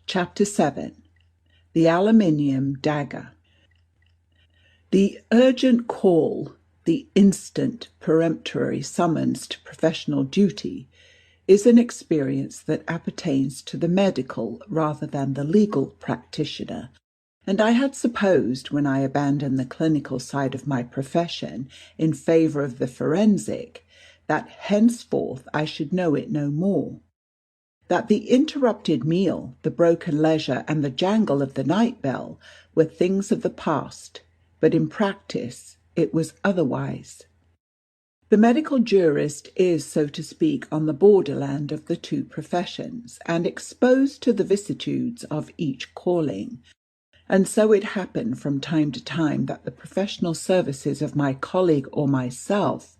Chapter 7. The Aluminium Dagger. The urgent call, the instant peremptory summons to professional duty, is an experience that appertains to the medical rather than the legal practitioner, and I had supposed when I abandoned the clinical side of my profession in favour of the forensic, that henceforth I should know it no more. That the interrupted meal, the broken leisure, and the jangle of the night bell were things of the past, but in practice it was otherwise. The medical jurist is, so to speak, on the borderland of the two professions, and exposed to the vicissitudes of each calling. And so it happened from time to time that the professional services of my colleague or myself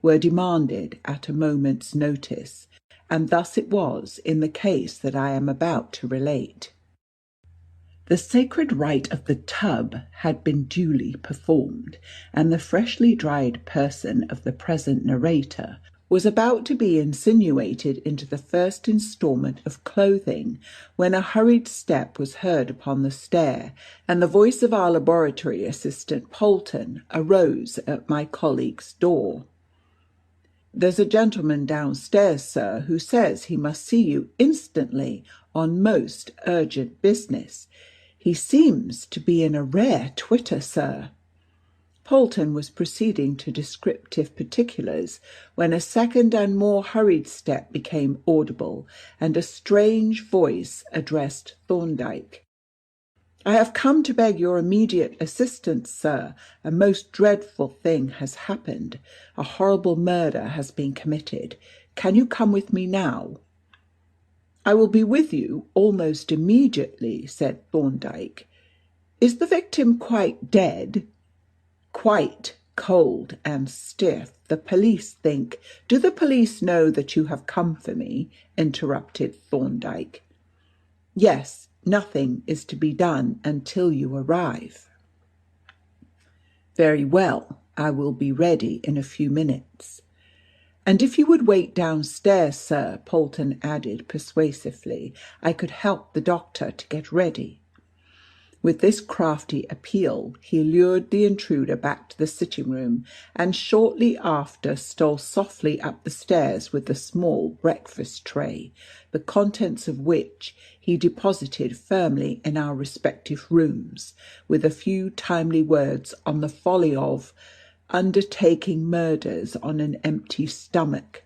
were demanded at a moment's notice, and thus it was in the case that I am about to relate. The sacred rite of the tub had been duly performed, and the freshly dried person of the present narrator was about to be insinuated into the first instalment of clothing, when a hurried step was heard upon the stair, and the voice of our laboratory assistant Polton arose at my colleague's door. "There's a gentleman downstairs, sir, who says he must see you instantly on most urgent business. He seems to be in a rare twitter, sir." Polton was proceeding to descriptive particulars when a second and more hurried step became audible, and a strange voice addressed Thorndyke. "I have come to beg your immediate assistance, sir. A most dreadful thing has happened. A horrible murder has been committed. Can you come with me now?" "I will be with you almost immediately," said Thorndyke. "Is the victim quite dead?" "Quite cold and stiff. The police think—" "Do the police know that you have come for me?" interrupted Thorndyke. "Yes. Nothing is to be done until you arrive." "Very well. I will be ready in a few minutes." "And if you would wait downstairs, sir," Polton added persuasively, "I could help the doctor to get ready." With this crafty appeal, he lured the intruder back to the sitting-room, and shortly after stole softly up the stairs with the small breakfast tray, the contents of which he deposited firmly in our respective rooms, with a few timely words on the folly of undertaking murders on an empty stomach.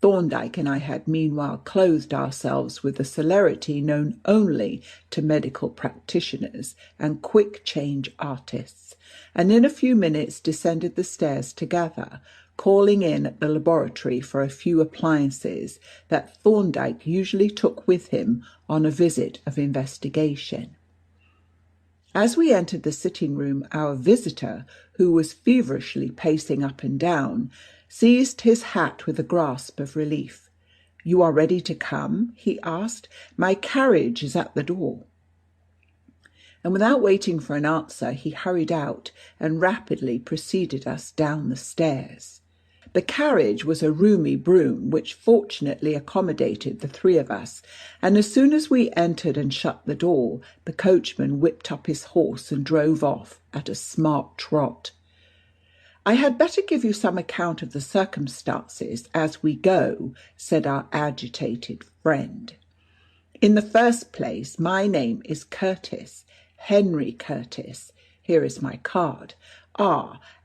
Thorndyke and I had meanwhile clothed ourselves with the celerity known only to medical practitioners and quick-change artists, and in a few minutes descended the stairs together, calling in at the laboratory for a few appliances that Thorndyke usually took with him on a visit of investigation. As we entered the sitting-room, our visitor, who was feverishly pacing up and down, seized his hat with a grasp of relief. "You are ready to come?" he asked. "My carriage is at the door." And without waiting for an answer, he hurried out and rapidly preceded us down the stairs. The carriage was a roomy brougham which fortunately accommodated the three of us, and as soon as we entered and shut the door, the coachman whipped up his horse and drove off at a smart trot. "I had better give you some account of the circumstances as we go," said our agitated friend. "In the first place, my name is Curtis, Henry Curtis. Here is my card.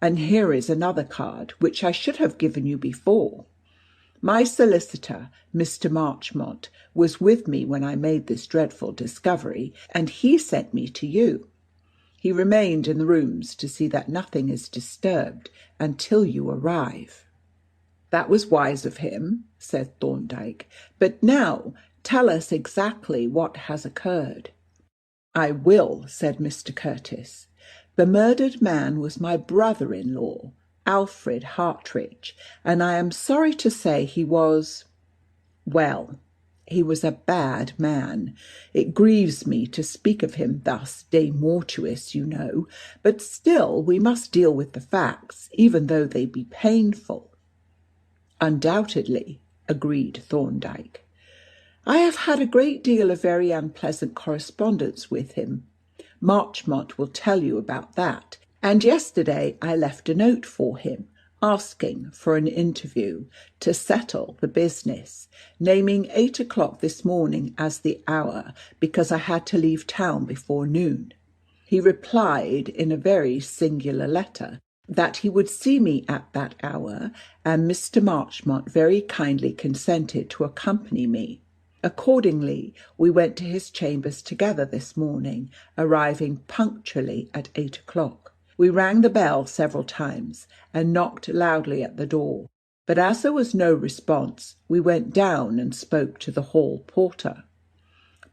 And here is another card, which I should have given you before. My solicitor, Mr. Marchmont, was with me when I made this dreadful discovery, and he sent me to you. He remained in the rooms to see that nothing is disturbed until you arrive." "That was wise of him," said Thorndyke. "But now tell us exactly what has occurred." "I will," said Mr. Curtis. "The murdered man was my brother-in-law, Alfred Hartridge, and I am sorry to say he was a bad man. It grieves me to speak of him thus de mortuis, you know, but still we must deal with the facts, even though they be painful." "Undoubtedly," agreed Thorndyke. I have had a great deal of very unpleasant correspondence with him. Marchmont will tell you about that. And yesterday I left a note for him, asking for an interview to settle the business, naming 8 o'clock this morning as the hour because I had to leave town before noon. He replied in a very singular letter that he would see me at that hour, and Mr. Marchmont very kindly consented to accompany me. Accordingly, we went to his chambers together this morning, arriving punctually at 8 o'clock. We rang the bell several times and knocked loudly at the door, but as there was no response, we went down and spoke to the hall porter.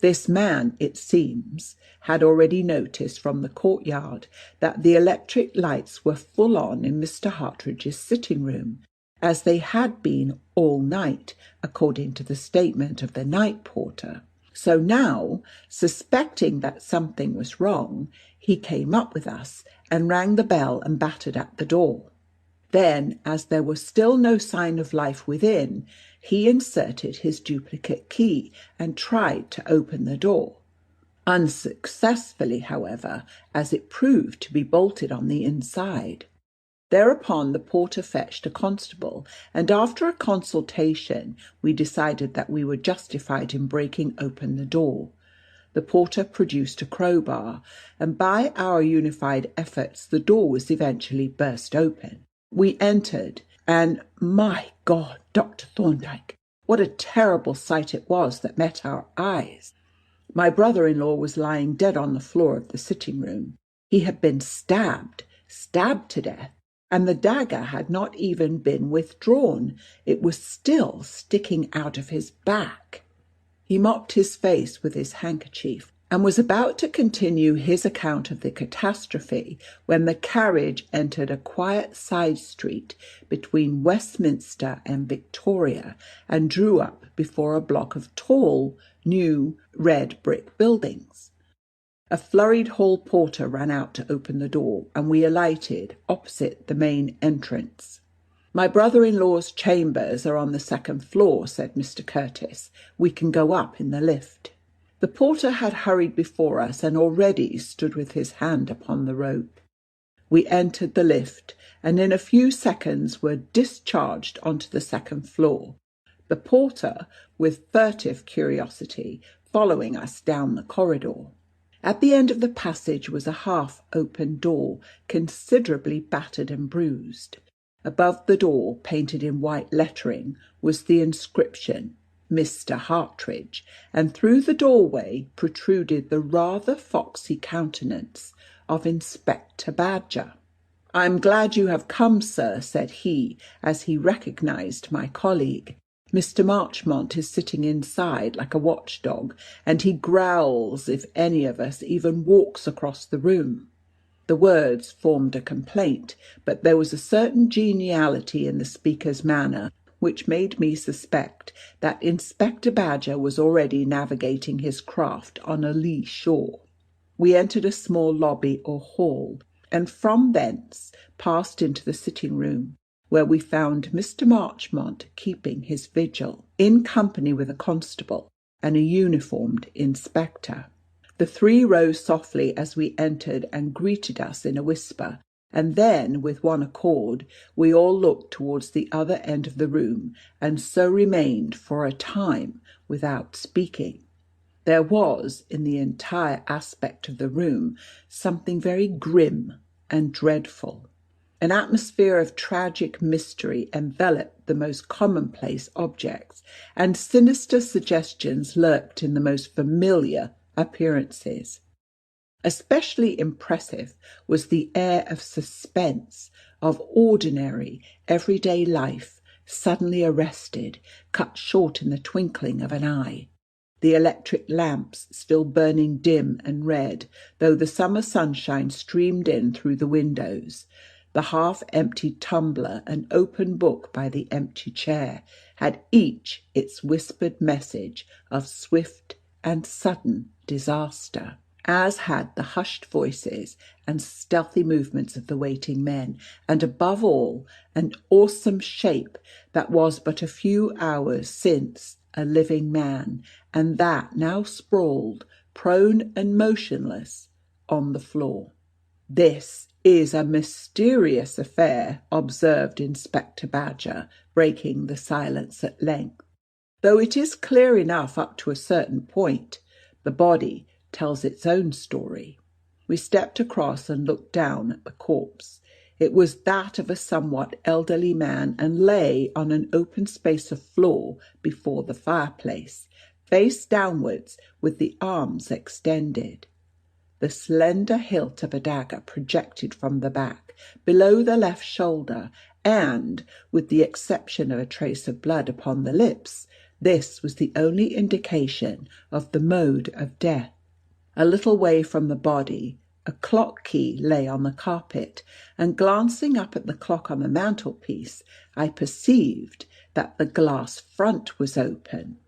This man, it seems, had already noticed from the courtyard that the electric lights were full on in Mr. Hartridge's sitting room, as they had been all night, according to the statement of the night porter. So now, suspecting that something was wrong, he came up with us and rang the bell and battered at the door. Then, as there was still no sign of life within, he inserted his duplicate key and tried to open the door. Unsuccessfully, however, as it proved to be bolted on the inside. Thereupon the porter fetched a constable, and after a consultation we decided that we were justified in breaking open the door. The porter produced a crowbar, and by our unified efforts the door was eventually burst open. We entered, and, my God, Dr. Thorndyke, what a terrible sight it was that met our eyes! My brother-in-law was lying dead on the floor of the sitting-room. He had been stabbed to death, and the dagger had not even been withdrawn. It was still sticking out of his back. He mopped his face with his handkerchief and was about to continue his account of the catastrophe when the carriage entered a quiet side street between Westminster and Victoria and drew up before a block of tall, new, red brick buildings. A flurried hall porter ran out to open the door, and we alighted opposite the main entrance. "My brother-in-law's chambers are on the second floor," said Mr. Curtis. "We can go up in the lift." The porter had hurried before us and already stood with his hand upon the rope. We entered the lift, and in a few seconds were discharged onto the second floor, the porter, with furtive curiosity, following us down the corridor. At the end of the passage was a half-open door, considerably battered and bruised. Above the door, painted in white lettering, was the inscription, "Mr. Hartridge," and through the doorway protruded the rather foxy countenance of Inspector Badger. "I'm glad you have come, sir," said he, as he recognised my colleague. "Mr. Marchmont is sitting inside like a watchdog, and he growls if any of us even walks across the room." The words formed a complaint, but there was a certain geniality in the speaker's manner which made me suspect that Inspector Badger was already navigating his craft on a lee shore. We entered a small lobby or hall, and from thence passed into the sitting-room, where we found Mr. Marchmont keeping his vigil, in company with a constable and a uniformed inspector. The three rose softly as we entered and greeted us in a whisper, and then, with one accord, we all looked towards the other end of the room, and so remained for a time without speaking. There was, in the entire aspect of the room, something very grim and dreadful. An atmosphere of tragic mystery enveloped the most commonplace objects, and sinister suggestions lurked in the most familiar appearances. Especially impressive was the air of suspense, of ordinary, everyday life, suddenly arrested, cut short in the twinkling of an eye. The electric lamps still burning dim and red, though the summer sunshine streamed in through the windows. The half-emptied tumbler and open book by the empty chair had each its whispered message of swift and sudden disaster, as had the hushed voices and stealthy movements of the waiting men, and above all, an awesome shape that was but a few hours since a living man, and that now sprawled, prone and motionless, on the floor. "This is a mysterious affair," observed Inspector Badger, breaking the silence at length. "Though it is clear enough up to a certain point, the body tells its own story." We stepped across and looked down at the corpse. It was that of a somewhat elderly man and lay on an open space of floor before the fireplace, face downwards with the arms extended. The slender hilt of a dagger projected from the back, below the left shoulder, and, with the exception of a trace of blood upon the lips, this was the only indication of the mode of death. A little way from the body, a clock key lay on the carpet, and glancing up at the clock on the mantelpiece, I perceived that the glass front was open.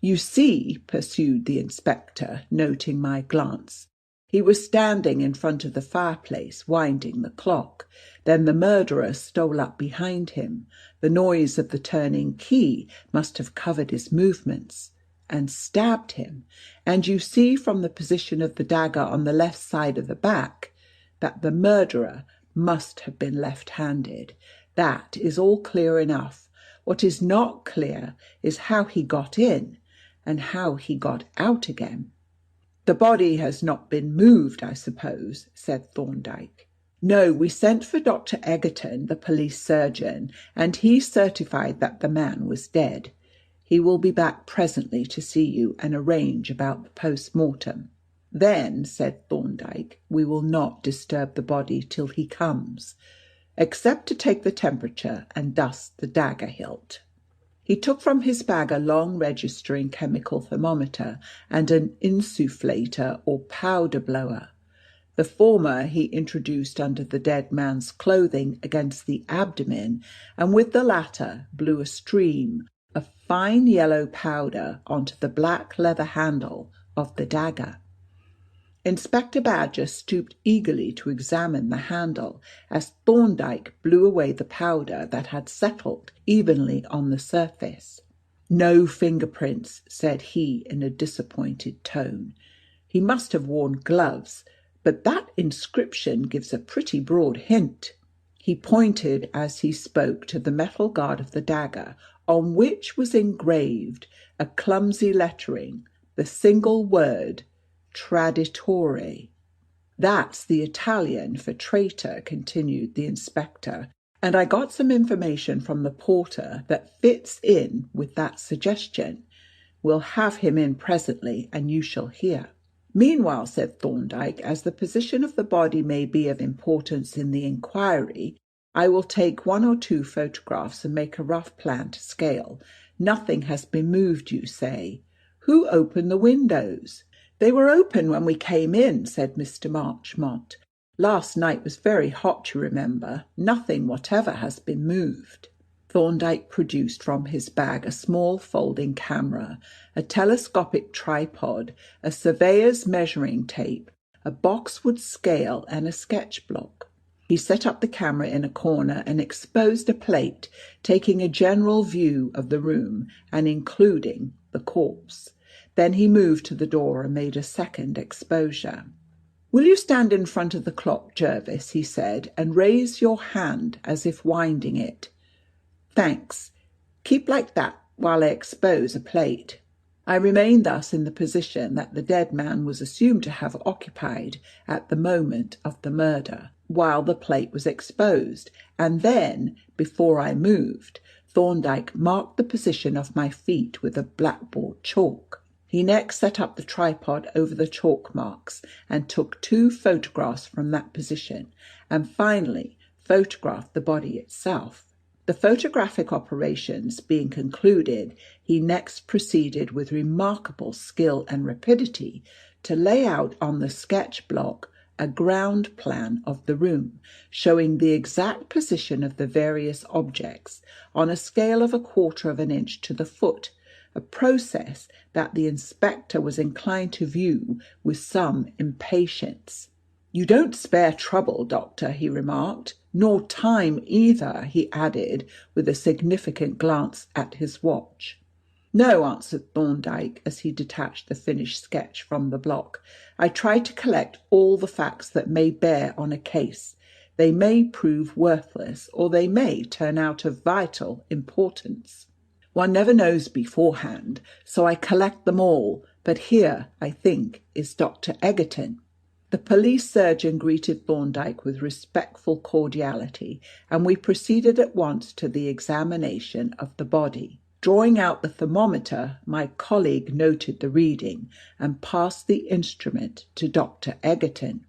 "You see," pursued the inspector, noting my glance, "he was standing in front of the fireplace, winding the clock. Then the murderer stole up behind him. The noise of the turning key must have covered his movements, and stabbed him. And you see from the position of the dagger on the left side of the back that the murderer must have been left-handed. That is all clear enough. What is not clear is how he got in and how he got out again." "The body has not been moved, I suppose," said Thorndyke. "No, we sent for Dr. Egerton, the police surgeon, and he certified that the man was dead. He will be back presently to see you and arrange about the post-mortem." "Then," said Thorndyke, "we will not disturb the body till he comes, except to take the temperature and dust the dagger hilt." He took from his bag a long registering chemical thermometer and an insufflator or powder blower. The former he introduced under the dead man's clothing against the abdomen, and with the latter blew a stream of fine yellow powder onto the black leather handle of the dagger. Inspector Badger stooped eagerly to examine the handle as Thorndyke blew away the powder that had settled evenly on the surface. "No fingerprints," said he in a disappointed tone. "He must have worn gloves, but that inscription gives a pretty broad hint." He pointed as he spoke to the metal guard of the dagger, on which was engraved a clumsy lettering, the single word "Traditore." "That's the Italian for traitor," continued the inspector, "and I got some information from the porter that fits in with that suggestion. We'll have him in presently, and you shall hear." "Meanwhile," said Thorndyke, "as the position of the body may be of importance in the inquiry, I will take 1 or 2 photographs and make a rough plan to scale. Nothing has been moved, you say. Who opened the windows?" "They were open when we came in," said Mr. Marchmont. "Last night was very hot, you remember. Nothing whatever has been moved." Thorndyke produced from his bag a small folding camera, a telescopic tripod, a surveyor's measuring tape, a boxwood scale, and a sketch block. He set up the camera in a corner and exposed a plate, taking a general view of the room and including the corpse. Then he moved to the door and made a second exposure. "Will you stand in front of the clock, Jervis," he said, "and raise your hand as if winding it? Thanks. Keep like that while I expose a plate." I remained thus in the position that the dead man was assumed to have occupied at the moment of the murder, while the plate was exposed, and then, before I moved, Thorndyke marked the position of my feet with a blackboard chalk. He next set up the tripod over the chalk marks and took 2 photographs from that position, and finally photographed the body itself. The photographic operations being concluded, he next proceeded with remarkable skill and rapidity to lay out on the sketch block a ground plan of the room, showing the exact position of the various objects on a scale of 1/4 of an inch to the foot, a process that the inspector was inclined to view with some impatience. "You don't spare trouble, Doctor," he remarked. "Nor time either," he added, with a significant glance at his watch. "No," answered Thorndyke, as he detached the finished sketch from the block. "I try to collect all the facts that may bear on a case. They may prove worthless, or they may turn out of vital importance. One never knows beforehand, so I collect them all. But here, I think, is Dr. Egerton." The police surgeon greeted Thorndyke with respectful cordiality, and we proceeded at once to the examination of the body. Drawing out the thermometer, my colleague noted the reading and passed the instrument to Dr. Egerton.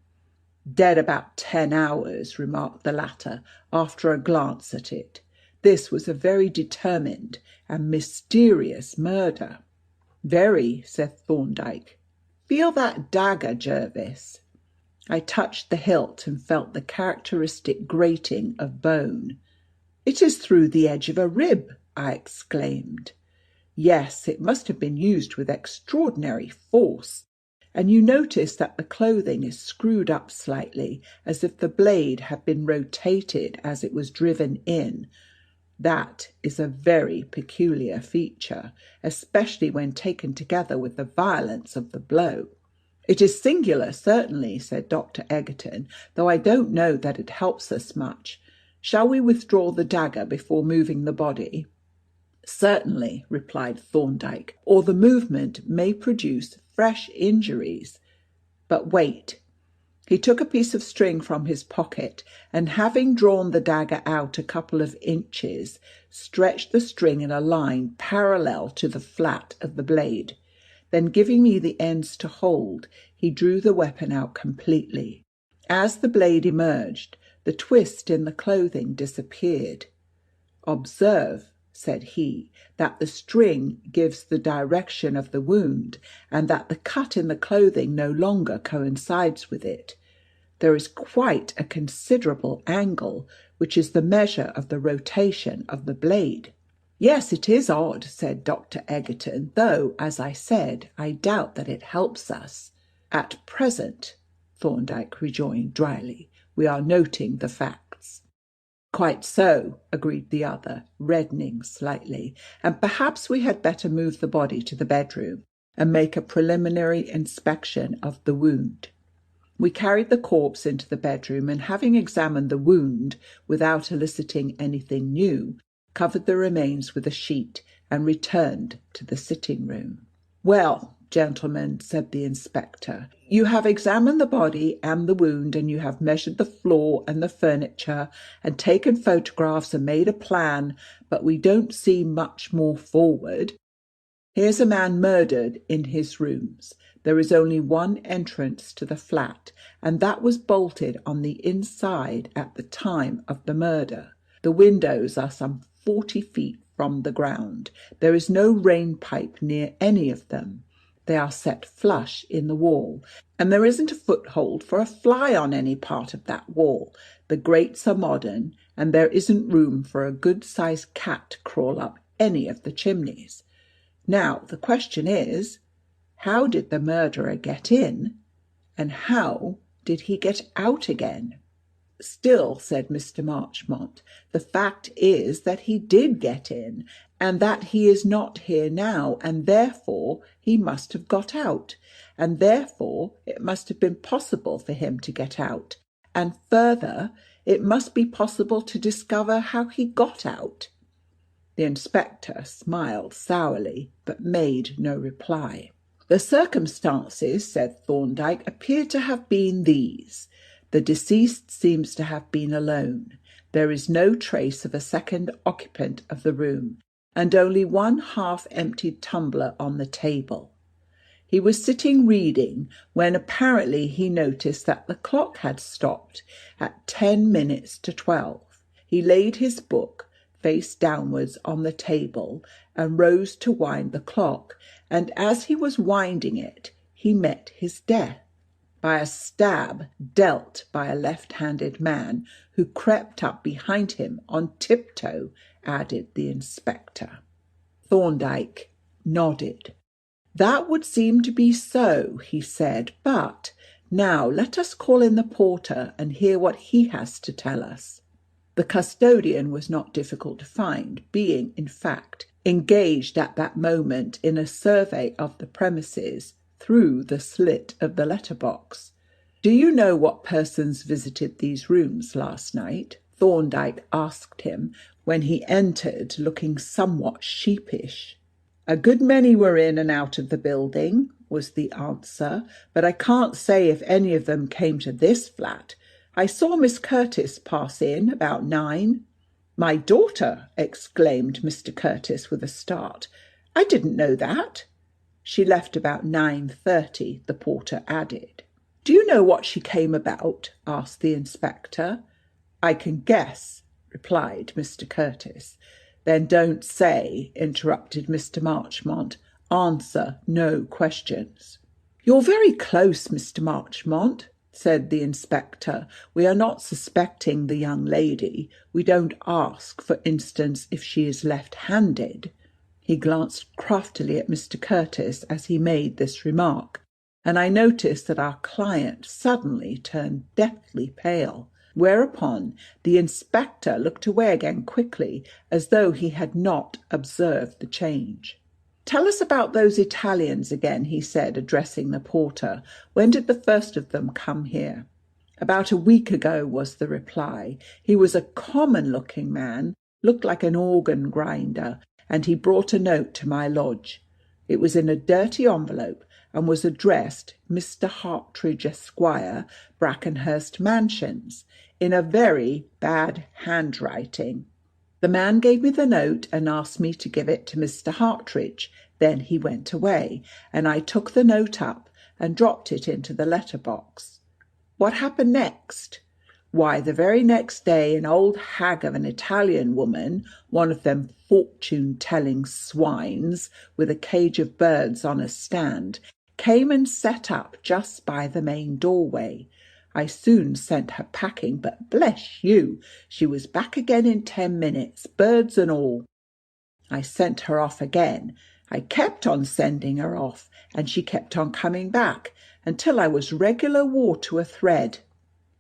"Dead about 10 hours, remarked the latter, after a glance at it. "This was a very determined and mysterious murder." "Very," said Thorndyke. "Feel that dagger, Jervis." I touched the hilt and felt the characteristic grating of bone. "It is through the edge of a rib," I exclaimed. "Yes, it must have been used with extraordinary force. And you notice that the clothing is screwed up slightly, as if the blade had been rotated as it was driven in. That is a very peculiar feature, especially when taken together with the violence of the blow." "It is singular, certainly," said Dr. Egerton, "though I don't know that it helps us much. Shall we withdraw the dagger before moving the body?" "Certainly," replied Thorndyke, "or the movement may produce fresh injuries. But wait." He took a piece of string from his pocket, and having drawn the dagger out a couple of inches, stretched the string in a line parallel to the flat of the blade. Then, giving me the ends to hold, he drew the weapon out completely. As the blade emerged, the twist in the clothing disappeared. "Observe," said he, "that the string gives the direction of the wound, and that the cut in the clothing no longer coincides with it. There is quite a considerable angle, which is the measure of the rotation of the blade." "Yes, it is odd," said Dr. Egerton, "though, as I said, I doubt that it helps us." "At present," Thorndyke rejoined dryly, "we are noting the facts." "Quite so," agreed the other, reddening slightly, "and perhaps we had better move the body to the bedroom and make a preliminary inspection of the wound." We carried the corpse into the bedroom, and having examined the wound without eliciting anything new, covered the remains with a sheet and returned to the sitting-room. "Well, gentlemen," said the inspector, "you have examined the body and the wound, and you have measured the floor and the furniture, and taken photographs and made a plan, but we don't see much more forward. Here's a man murdered in his rooms. There is only one entrance to the flat, and that was bolted on the inside at the time of the murder. The windows are some 40 feet from the ground. There is no rain pipe near any of them. They are set flush in the wall, and there isn't a foothold for a fly on any part of that wall. The grates are modern, and there isn't room for a good-sized cat to crawl up any of the chimneys. Now, the question is, how did the murderer get in, and how did he get out again?" "Still," said Mr. Marchmont, "the fact is that he did get in, and that he is not here now, and therefore he must have got out, and therefore it must have been possible for him to get out, and further, it must be possible to discover how he got out." The inspector smiled sourly, but made no reply. "The circumstances," said Thorndyke, "appear to have been these. The deceased seems to have been alone. There is no trace of a second occupant of the room, and only one half-emptied tumbler on the table. He was sitting reading when apparently he noticed that the clock had stopped at 10 minutes to 12. He laid his book face downwards on the table and rose to wind the clock, and as he was winding it, he met his death by a stab dealt by a left-handed man who crept up behind him on tiptoe," added the inspector. Thorndyke nodded. "That would seem to be so," he said, "but now let us call in the porter and hear what he has to tell us." The custodian was not difficult to find, being, in fact, engaged at that moment in a survey of the premises through the slit of the letterbox. "Do you know what persons visited these rooms last night?" Thorndyke asked him when he entered, looking somewhat sheepish. "A good many were in and out of the building," was the answer, "but I can't say if any of them came to this flat. I saw Miss Curtis pass in about 9. "My daughter!" exclaimed Mr. Curtis with a start. "I didn't know that." "She left about 9:30, the porter added. "Do you know what she came about?" asked the inspector. "I can guess," replied Mr. Curtis. "Then don't say," interrupted Mr. Marchmont. "Answer no questions." "You're very close, Mr. Marchmont," said the inspector. "We are not suspecting the young lady. We don't ask, for instance, if she is left-handed." He glanced craftily at Mr. Curtis as he made this remark, and I noticed that our client suddenly turned deathly pale, whereupon the inspector looked away again quickly, as though he had not observed the change. "Tell us about those Italians again," he said, addressing the porter. "When did the first of them come here?" "About a week ago," was the reply. "He was a common-looking man, looked like an organ grinder, and he brought a note to my lodge. It was in a dirty envelope, and was addressed Mr. Hartridge, Esquire, Brackenhurst Mansions, in a very bad handwriting. The man gave me the note and asked me to give it to Mr. Hartridge. Then he went away, and I took the note up and dropped it into the letter-box. What happened next? Why, the very next day an old hag of an Italian woman, one of them fortune-telling swines with a cage of birds on a stand, came and set up just by the main doorway. I soon sent her packing, but bless you, she was back again in 10 minutes, birds and all. I sent her off again. I kept on sending her off, and she kept on coming back, until I was regular wore to a thread."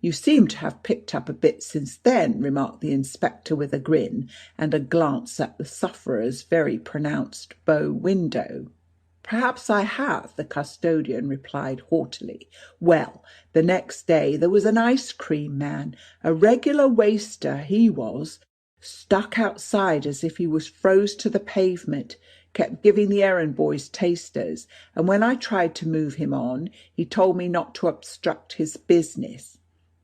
"You seem to have picked up a bit since then," remarked the inspector with a grin and a glance at the sufferer's very pronounced bow window. "Perhaps I have," the custodian replied haughtily. "Well, the next day there was an ice-cream man, a regular waster he was, stuck outside as if he was froze to the pavement, kept giving the errand boys tasters, and when I tried to move him on, he told me not to obstruct his business.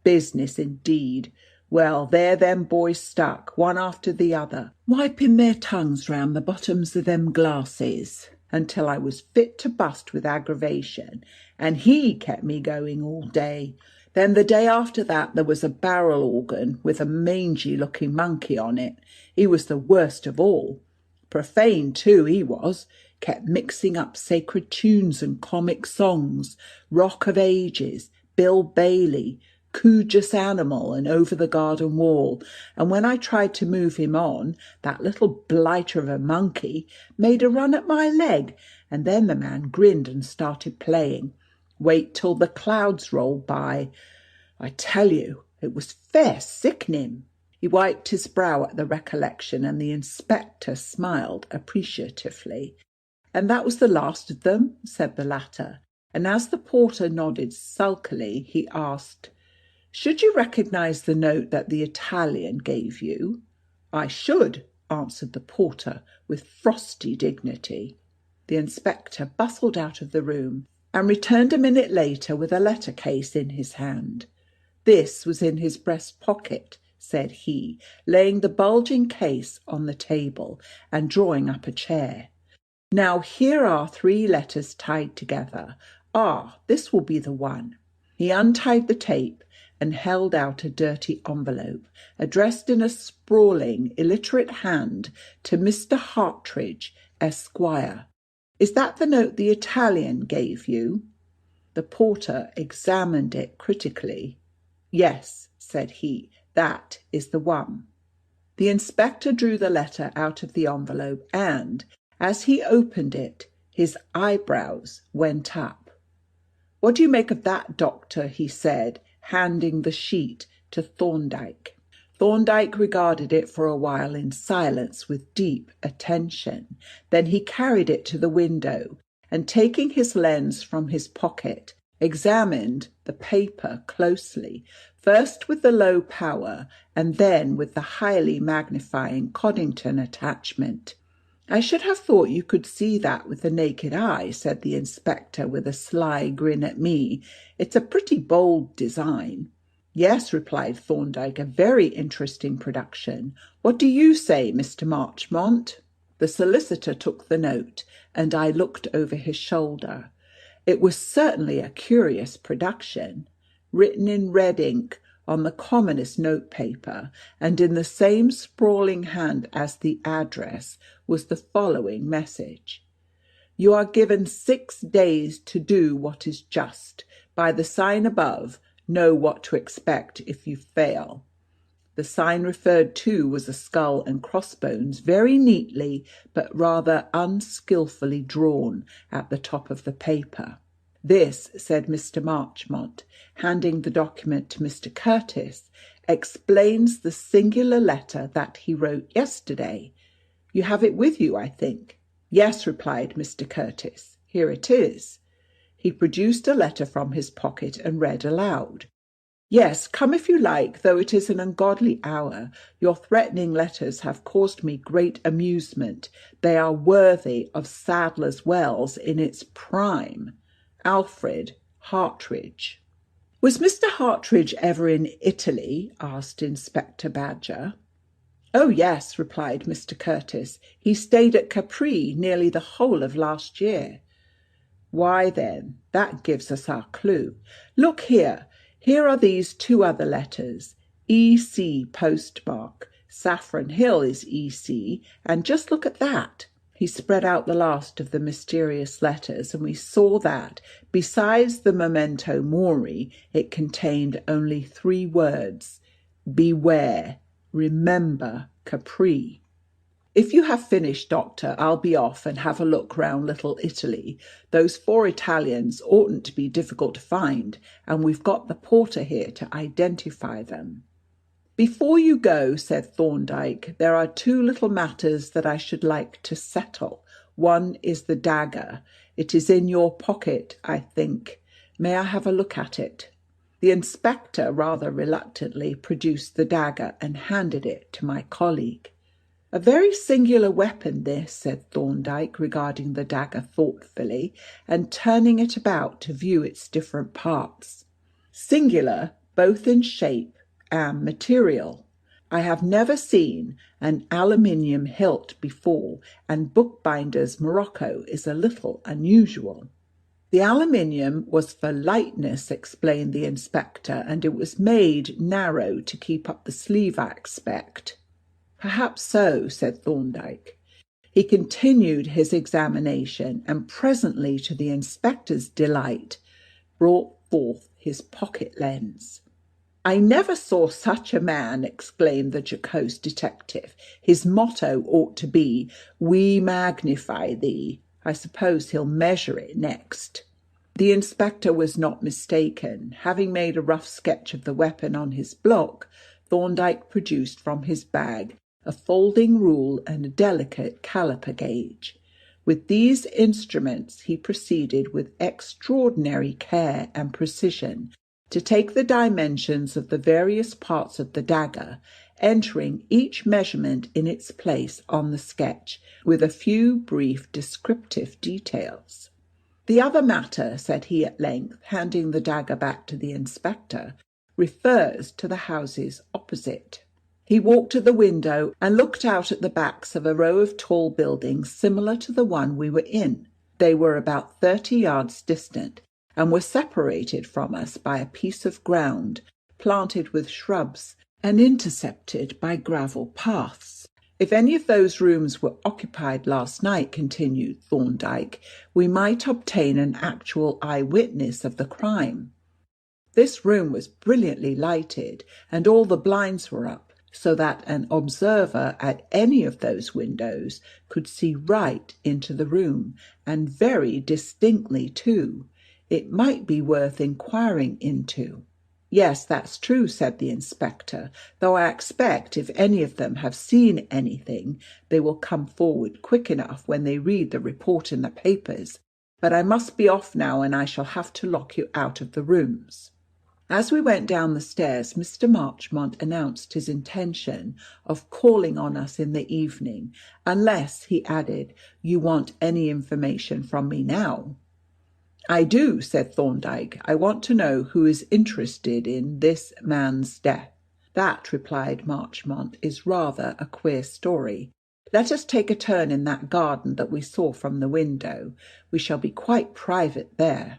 Business, indeed. Well, there them boys stuck, one after the other, wiping their tongues round the bottoms of them glasses, until I was fit to bust with aggravation, and he kept me going all day. Then the day after that there was a barrel organ with a mangy-looking monkey on it. He was the worst of all. Profane, too, he was. Kept mixing up sacred tunes and comic songs, Rock of Ages, Bill Bailey, Cujas Animal, and Over the Garden Wall, and when I tried to move him on, that little blighter of a monkey made a run at my leg, and then the man grinned and started playing. Wait till the clouds roll by. I tell you, it was fair sickening." He wiped his brow at the recollection, and the inspector smiled appreciatively. "And that was the last of them?" said the latter, and as the porter nodded sulkily, he asked, "Should you recognize the note that the Italian gave you?" "I should," answered the porter with frosty dignity. The inspector bustled out of the room and returned a minute later with a letter case in his hand. "This was in his breast pocket," said he, laying the bulging case on the table and drawing up a chair. "Now here are 3 letters tied together. This will be the one." He untied the tape and held out a dirty envelope, addressed in a sprawling, illiterate hand to Mr. Hartridge, Esquire. "Is that the note the Italian gave you?" The porter examined it critically. "Yes," said he, "that is the one." The inspector drew the letter out of the envelope, and, as he opened it, his eyebrows went up. "What do you make of that, doctor?" he said, handing the sheet to Thorndyke. Thorndyke regarded it for a while in silence with deep attention. Then he carried it to the window and, taking his lens from his pocket, examined the paper closely, first with the low power and then with the highly magnifying Coddington attachment. "I should have thought you could see that with the naked eye," said the inspector with a sly grin at me. "It's a pretty bold design." "Yes," replied Thorndyke, "a very interesting production. What do you say, Mr. Marchmont?" The solicitor took the note, and I looked over his shoulder. It was certainly a curious production, written in red ink on the commonest notepaper, and in the same sprawling hand as the address was the following message: "You are given 6 days to do what is just. By the sign above, know what to expect if you fail." The sign referred to was a skull and crossbones, very neatly but rather unskilfully drawn at the top of the paper. "This," said Mr. Marchmont, handing the document to Mr. Curtis, "explains the singular letter that he wrote yesterday. You have it with you, I think?" "Yes," replied Mr. Curtis. "Here it is." He produced a letter from his pocket and read aloud: "Yes, come if you like, though it is an ungodly hour. Your threatening letters have caused me great amusement. They are worthy of Sadler's Wells in its prime. Alfred Hartridge." "Was Mr. Hartridge ever in Italy?" asked Inspector Badger. "Oh, yes," replied Mr. Curtis. "He stayed at Capri nearly the whole of last year." "Why, then, that gives us our clue. Look here. Here are these 2 other letters. E.C. postmark. Saffron Hill is E.C. And just look at that." He spread out the last of the mysterious letters, and we saw that, besides the memento mori, it contained only 3 words: "Beware. Remember Capri." "If you have finished, Doctor, I'll be off and have a look round Little Italy. Those 4 Italians oughtn't to be difficult to find, and we've got the porter here to identify them." "Before you go," said Thorndyke, "there are 2 little matters that I should like to settle. One is the dagger. It is in your pocket, I think. May I have a look at it?" The inspector rather reluctantly produced the dagger and handed it to my colleague. "A very singular weapon, this," said Thorndyke, regarding the dagger thoughtfully and turning it about to view its different parts. "Singular both in shape and material. I have never seen an aluminium hilt before, and bookbinder's morocco is a little unusual." "The aluminium was for lightness," explained the inspector, "and it was made narrow to keep up the sleeve, I expect." "Perhaps so," said Thorndyke. He continued his examination, and presently, to the inspector's delight, brought forth his pocket lens. "I never saw such a man," exclaimed the jocose detective. "His motto ought to be, 'We magnify thee.' I suppose he'll measure it next." The inspector was not mistaken. Having made a rough sketch of the weapon on his block, Thorndyke produced from his bag a folding rule and a delicate caliper gauge. With these instruments he proceeded with extraordinary care and precision to take the dimensions of the various parts of the dagger, entering each measurement in its place on the sketch, with a few brief descriptive details. "The other matter," said he at length, handing the dagger back to the inspector, "refers to the houses opposite." He walked to the window and looked out at the backs of a row of tall buildings similar to the one we were in. They were about 30 yards distant, and were separated from us by a piece of ground planted with shrubs and intercepted by gravel paths. "If any of those rooms were occupied last night," continued Thorndyke, "we might obtain an actual eyewitness of the crime. This room was brilliantly lighted, and all the blinds were up, so that an observer at any of those windows could see right into the room, and very distinctly too. It might be worth inquiring into." "Yes, that's true," said the inspector, "though I expect if any of them have seen anything, they will come forward quick enough when they read the report in the papers. But I must be off now, and I shall have to lock you out of the rooms." As we went down the stairs, Mr. Marchmont announced his intention of calling on us in the evening, unless, he added, "you want any information from me now." "I do," said Thorndyke. "I want to know who is interested in this man's death." "That," replied Marchmont, "is rather a queer story. Let us take a turn in that garden that we saw from the window. We shall be quite private there."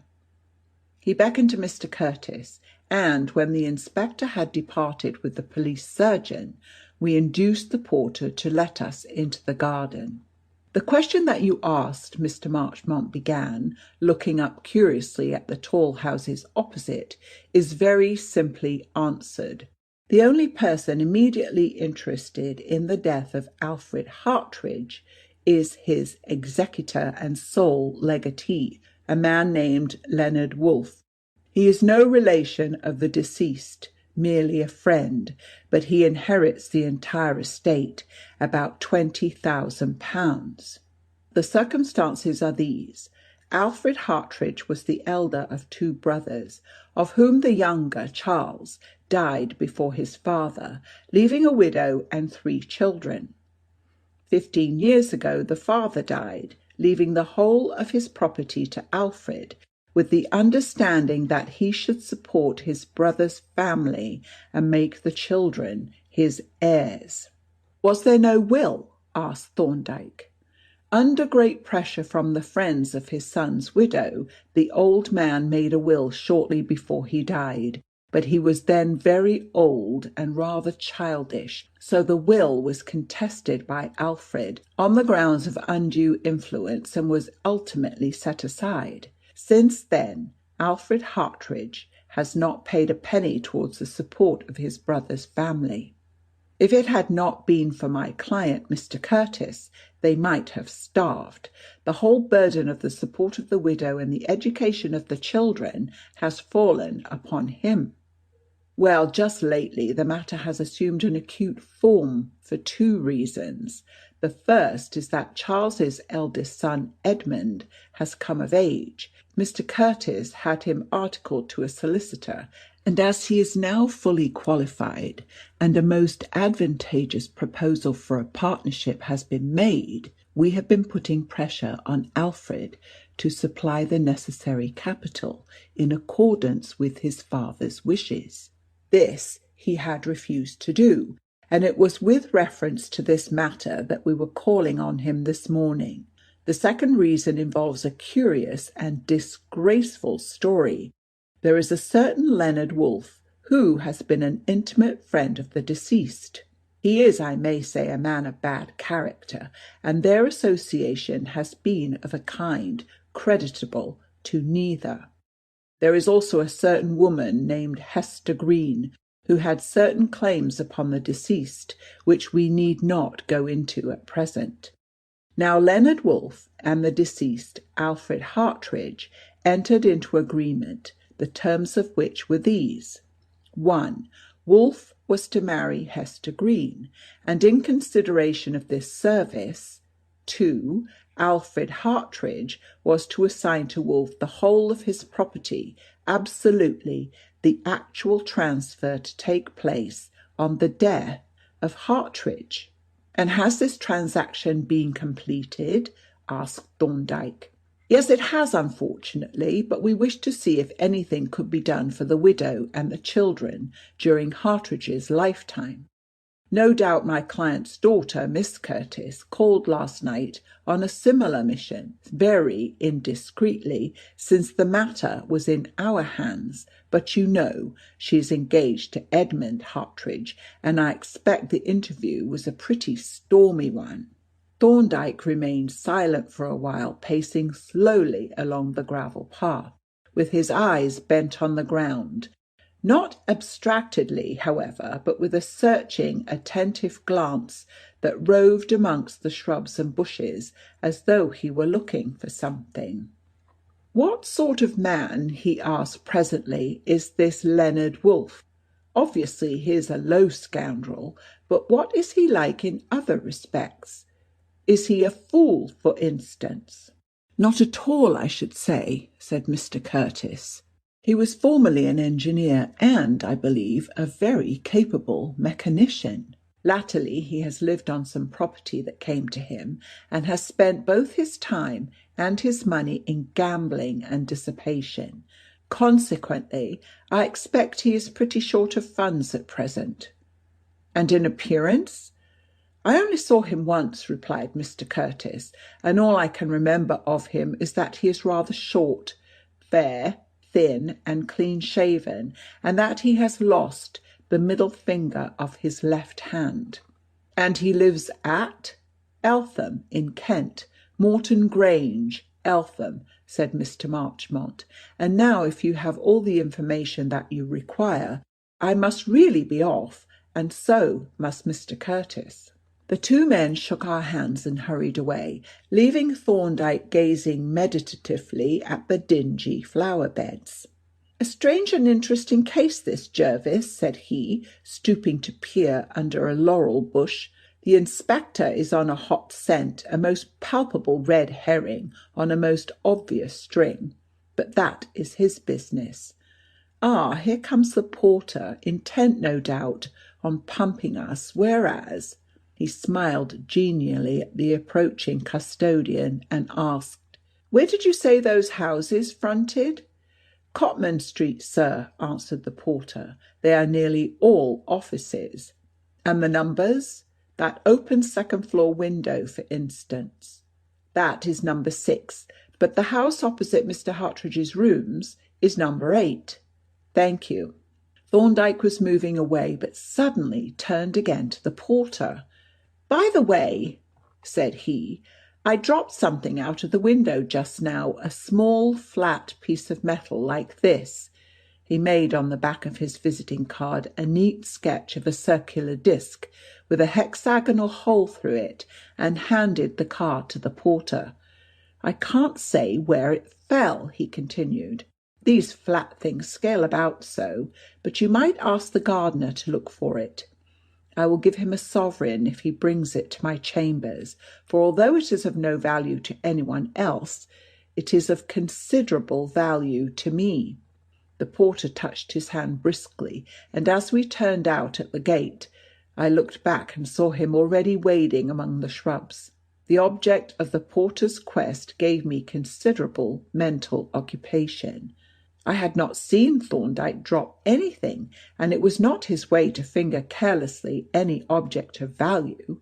He beckoned to Mr. Curtis, and when the inspector had departed with the police surgeon, we induced the porter to let us into the garden. "The question that you asked," Mr. Marchmont began, looking up curiously at the tall houses opposite, "is very simply answered. The only person immediately interested in the death of Alfred Hartridge is his executor and sole legatee, a man named Leonard Woolf. He is no relation of the deceased, merely a friend, but he inherits the entire estate, about £20,000. The circumstances are these. Alfred Hartridge was the elder of two brothers, of whom the younger, Charles, died before his father, leaving a widow and 3 children. 15 years ago the father died, leaving the whole of his property to Alfred, with the understanding that he should support his brother's family and make the children his heirs." "Was there no will?" asked Thorndyke. "Under great pressure from the friends of his son's widow, the old man made a will shortly before he died, but he was then very old and rather childish, so the will was contested by Alfred on the grounds of undue influence and was ultimately set aside. Since then, Alfred Hartridge has not paid a penny towards the support of his brother's family. If it had not been for my client, Mr. Curtis, they might have starved. The whole burden of the support of the widow and the education of the children has fallen upon him. Well, just lately the matter has assumed an acute form for 2 reasons. The first is that Charles's eldest son, Edmund, has come of age. Mr. Curtis had him articled to a solicitor, and as he is now fully qualified and a most advantageous proposal for a partnership has been made, we have been putting pressure on Alfred to supply the necessary capital in accordance with his father's wishes. This he had refused to do, and it was with reference to this matter that we were calling on him this morning. The second reason involves a curious and disgraceful story. There is a certain Leonard Woolf, who has been an intimate friend of the deceased. He is, I may say, a man of bad character, and their association has been of a kind creditable to neither. There is also a certain woman named Hester Green, who had certain claims upon the deceased, which we need not go into at present. Now Leonard Woolf and the deceased, Alfred Hartridge, entered into agreement, the terms of which were these. 1. Woolf was to marry Hester Green, and in consideration of this service, 2. Alfred Hartridge was to assign to Woolf the whole of his property, absolutely, the actual transfer to take place on the death of Hartridge. "And has this transaction been completed?" asked Thorndyke. "Yes, it has, unfortunately, but we wish to see if anything could be done for the widow and the children during Hartridge's lifetime. No doubt my client's daughter, Miss Curtis, called last night on a similar mission, very indiscreetly, since the matter was in our hands, but you know she is engaged to Edmund Hartridge, and I expect the interview was a pretty stormy one." Thorndyke remained silent for a while, pacing slowly along the gravel path, with his eyes bent on the ground. Not abstractedly, however, but with a searching, attentive glance that roved amongst the shrubs and bushes as though he were looking for something. "What sort of man," he asked presently, "is this Leonard Woolf? Obviously he is a low scoundrel, but what is he like in other respects? Is he a fool, for instance?" "Not at all, I should say," said Mr. Curtis. "He was formerly an engineer and, I believe, a very capable mechanician. Latterly he has lived on some property that came to him, and has spent both his time and his money in gambling and dissipation. Consequently, I expect he is pretty short of funds at present." "And in appearance?" "I only saw him once," replied Mr. Curtis, "and all I can remember of him is that he is rather short, fair, thin, and clean-shaven, and that he has lost the middle finger of his left hand." "And he lives at—" "Eltham, in Kent, Morton Grange, Eltham," said Mr. Marchmont. "And now, if you have all the information that you require, I must really be off, and so must Mr. Curtis." The two men shook our hands and hurried away, leaving Thorndyke gazing meditatively at the dingy flower beds. "A strange and interesting case this, Jervis," said he, stooping to peer under a laurel bush. "The inspector is on a hot scent, a most palpable red herring on a most obvious string. But that is his business. Ah, here comes the porter, intent, no doubt, on pumping us, whereas—" He smiled genially at the approaching custodian and asked, "Where did you say those houses fronted?" "Cotman Street, sir," answered the porter. "They are nearly all offices." "And the numbers?" "That open second-floor window, for instance." "That is number 6, but the house opposite Mr. Hartridge's rooms is number 8. "Thank you." Thorndyke was moving away, but suddenly turned again to the porter. "By the way," said he, "I dropped something out of the window just now, a small flat piece of metal like this." He made on the back of his visiting card a neat sketch of a circular disc with a hexagonal hole through it, and handed the card to the porter. "I can't say where it fell," he continued. "These flat things scale about so, but you might ask the gardener to look for it. I will give him a sovereign if he brings it to my chambers, for although it is of no value to anyone else, it is of considerable value to me." The porter touched his hand briskly, and as we turned out at the gate, I looked back and saw him already wading among the shrubs. The object of the porter's quest gave me considerable mental occupation. I had not seen Thorndyke drop anything, and it was not his way to finger carelessly any object of value.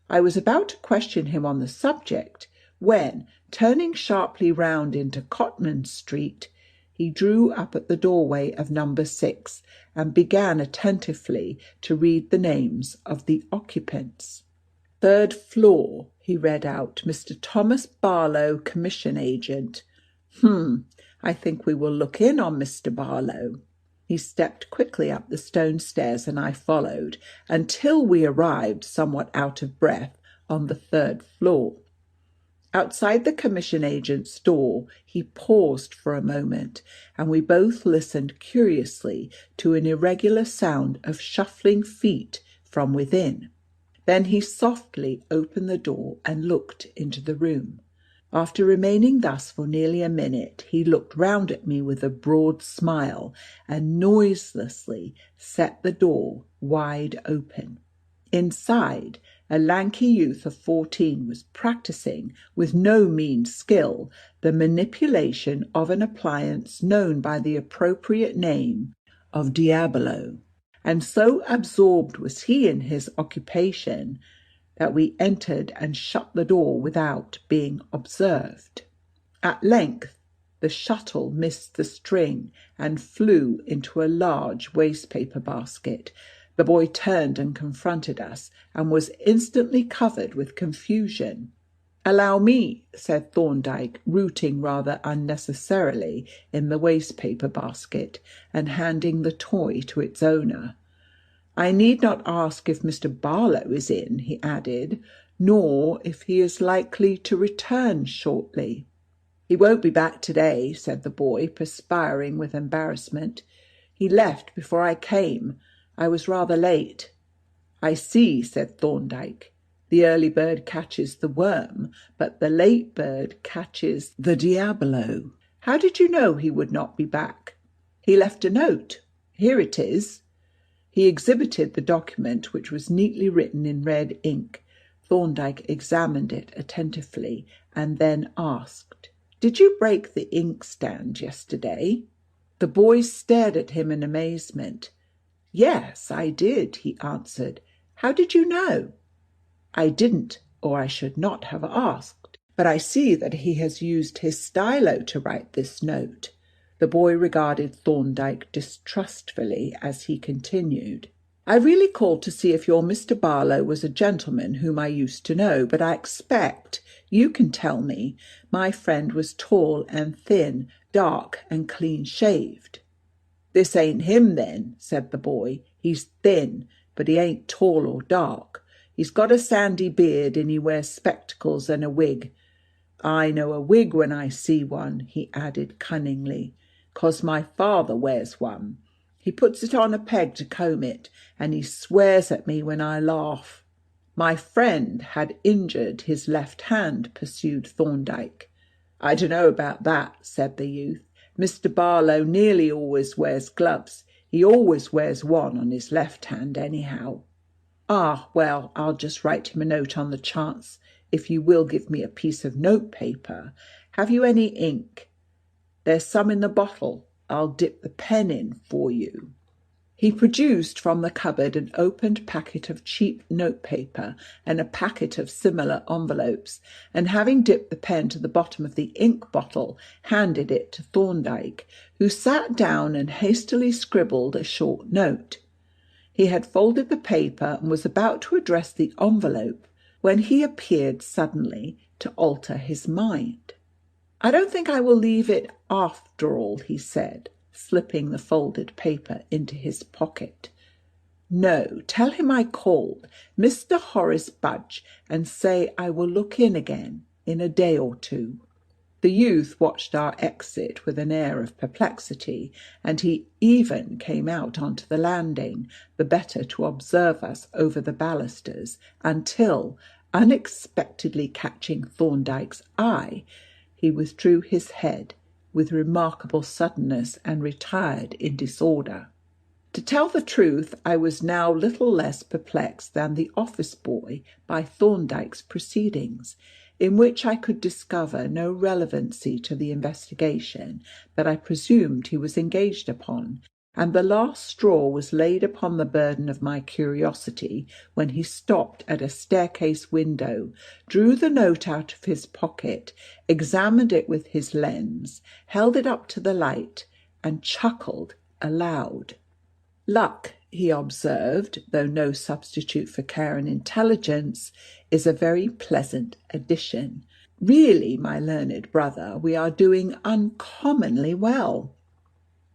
I was about to question him on the subject, when, turning sharply round into Cotman Street, he drew up at the doorway of number 6 and began attentively to read the names of the occupants. "Third floor," he read out, "Mr. Thomas Barlow, commission agent. I think we will look in on Mr. Barlow." He stepped quickly up the stone stairs, and I followed, until we arrived, somewhat out of breath, on the 3rd floor. Outside the commission agent's door he paused for a moment, and we both listened curiously to an irregular sound of shuffling feet from within. Then he softly opened the door and looked into the room. After remaining thus for nearly a minute, he looked round at me with a broad smile, and noiselessly set the door wide open. Inside, a lanky youth of 14 was practising, with no mean skill, the manipulation of an appliance known by the appropriate name of Diabolo, and so absorbed was he in his occupation that we entered and shut the door without being observed. At length the shuttle missed the string and flew into a large waste-paper basket. The boy turned and confronted us, and was instantly covered with confusion. "Allow me," said Thorndyke, rooting rather unnecessarily in the waste-paper basket, and handing the toy to its owner. "I need not ask if Mr. Barlow is in," he added, "nor if he is likely to return shortly." "He won't be back today," said the boy, perspiring with embarrassment. "He left before I came. I was rather late." "I see," said Thorndyke. "The early bird catches the worm, but the late bird catches the diabolo. How did you know he would not be back?" "He left a note. Here it is." He exhibited the document, which was neatly written in red ink. Thorndyke examined it attentively and then asked, "Did you break the inkstand yesterday?" The boys stared at him in amazement. "Yes, I did," he answered. "How did you know?" "I didn't, or I should not have asked. But I see that he has used his stylo to write this note." The boy regarded Thorndyke distrustfully as he continued, "I really called to see if your Mr. Barlow was a gentleman whom I used to know, but I expect you can tell me. My friend was tall and thin, dark and clean-shaved." "This ain't him, then," said the boy. "He's thin, but he ain't tall or dark. He's got a sandy beard and he wears spectacles and a wig. I know a wig when I see one," he added cunningly, "'cause my father wears one. He puts it on a peg to comb it, and he swears at me when I laugh." "My friend had injured his left hand," pursued Thorndyke. "I don't know about that," said the youth. "Mr. Barlow nearly always wears gloves. He always wears one on his left hand, anyhow." "Ah, well, I'll just write him a note on the chance, if you will give me a piece of notepaper. Have you any ink?" "There's some in the bottle. I'll dip the pen in for you." He produced from the cupboard an opened packet of cheap notepaper and a packet of similar envelopes, and having dipped the pen to the bottom of the ink bottle, handed it to Thorndyke, who sat down and hastily scribbled a short note. He had folded the paper and was about to address the envelope when he appeared suddenly to alter his mind. "I don't think I will leave it after all," he said, slipping the folded paper into his pocket. "No, tell him I called, Mr. Horace Budge, and say I will look in again in a day or two." The youth watched our exit with an air of perplexity, and he even came out onto the landing, the better to observe us over the balusters, until, unexpectedly catching Thorndyke's eye, he withdrew his head with remarkable suddenness and retired in disorder. To tell the truth, I was now little less perplexed than the office boy by Thorndyke's proceedings, in which I could discover no relevancy to the investigation that I presumed he was engaged upon, and the last straw was laid upon the burden of my curiosity when he stopped at a staircase window, drew the note out of his pocket, examined it with his lens, held it up to the light, and chuckled aloud. "Luck," he observed, though no substitute for care and intelligence, "is a very pleasant addition. Really, my learned brother, we are doing uncommonly well."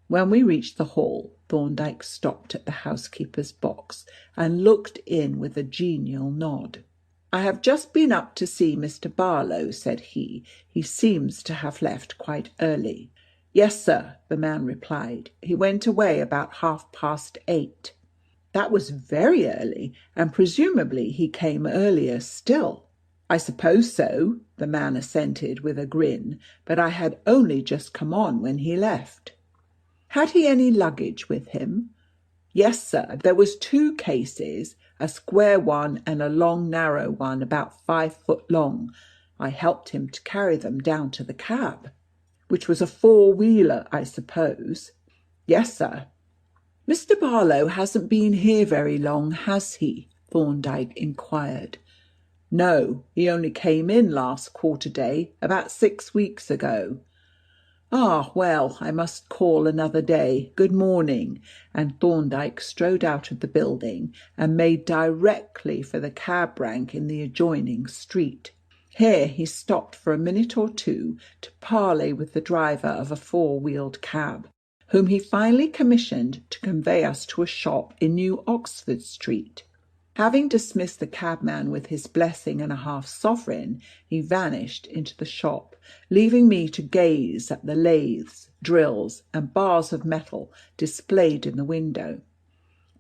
When we reached the hall, Thorndyke stopped at the housekeeper's box and looked in with a genial nod. "I have just been up to see Mr. Barlow," said he. "He seems to have left quite early." "Yes, sir," the man replied. "He went away about 8:30. "That was very early, and presumably he came earlier still." "I suppose so," the man assented with a grin, "but I had only just come on when he left." "Had he any luggage with him?" "Yes, sir. There was 2 cases, a square one and a long, narrow one about 5 foot long. I helped him to carry them down to the cab." "Which was a 4-wheeler, I suppose?" "Yes, sir." "Mr. Barlow hasn't been here very long, has he?" Thorndyke inquired. "No, he only came in last quarter day, about 6 weeks ago." "Ah, well, I must call another day. Good morning." And Thorndyke strode out of the building and made directly for the cab rank in the adjoining street. Here he stopped for a minute or two to parley with the driver of a 4-wheeled cab, whom he finally commissioned to convey us to a shop in New Oxford Street. Having dismissed the cabman with his blessing and a half-sovereign, he vanished into the shop, leaving me to gaze at the lathes, drills, and bars of metal displayed in the window.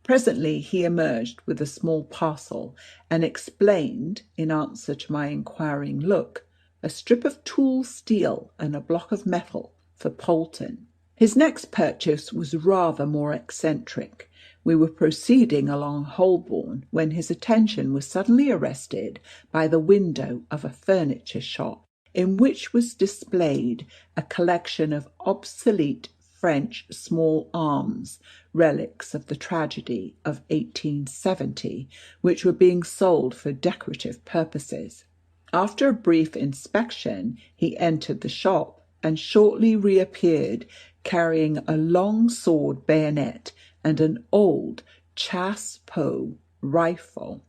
Presently he emerged with a small parcel and explained, in answer to my inquiring look, a strip of tool steel and a block of metal for Polton. His next purchase was rather more eccentric. We were proceeding along Holborn when his attention was suddenly arrested by the window of a furniture shop in which was displayed a collection of obsolete French small arms, relics of the tragedy of 1870, which were being sold for decorative purposes. After a brief inspection, he entered the shop and shortly reappeared carrying a long sword bayonet and an old chassepot rifle.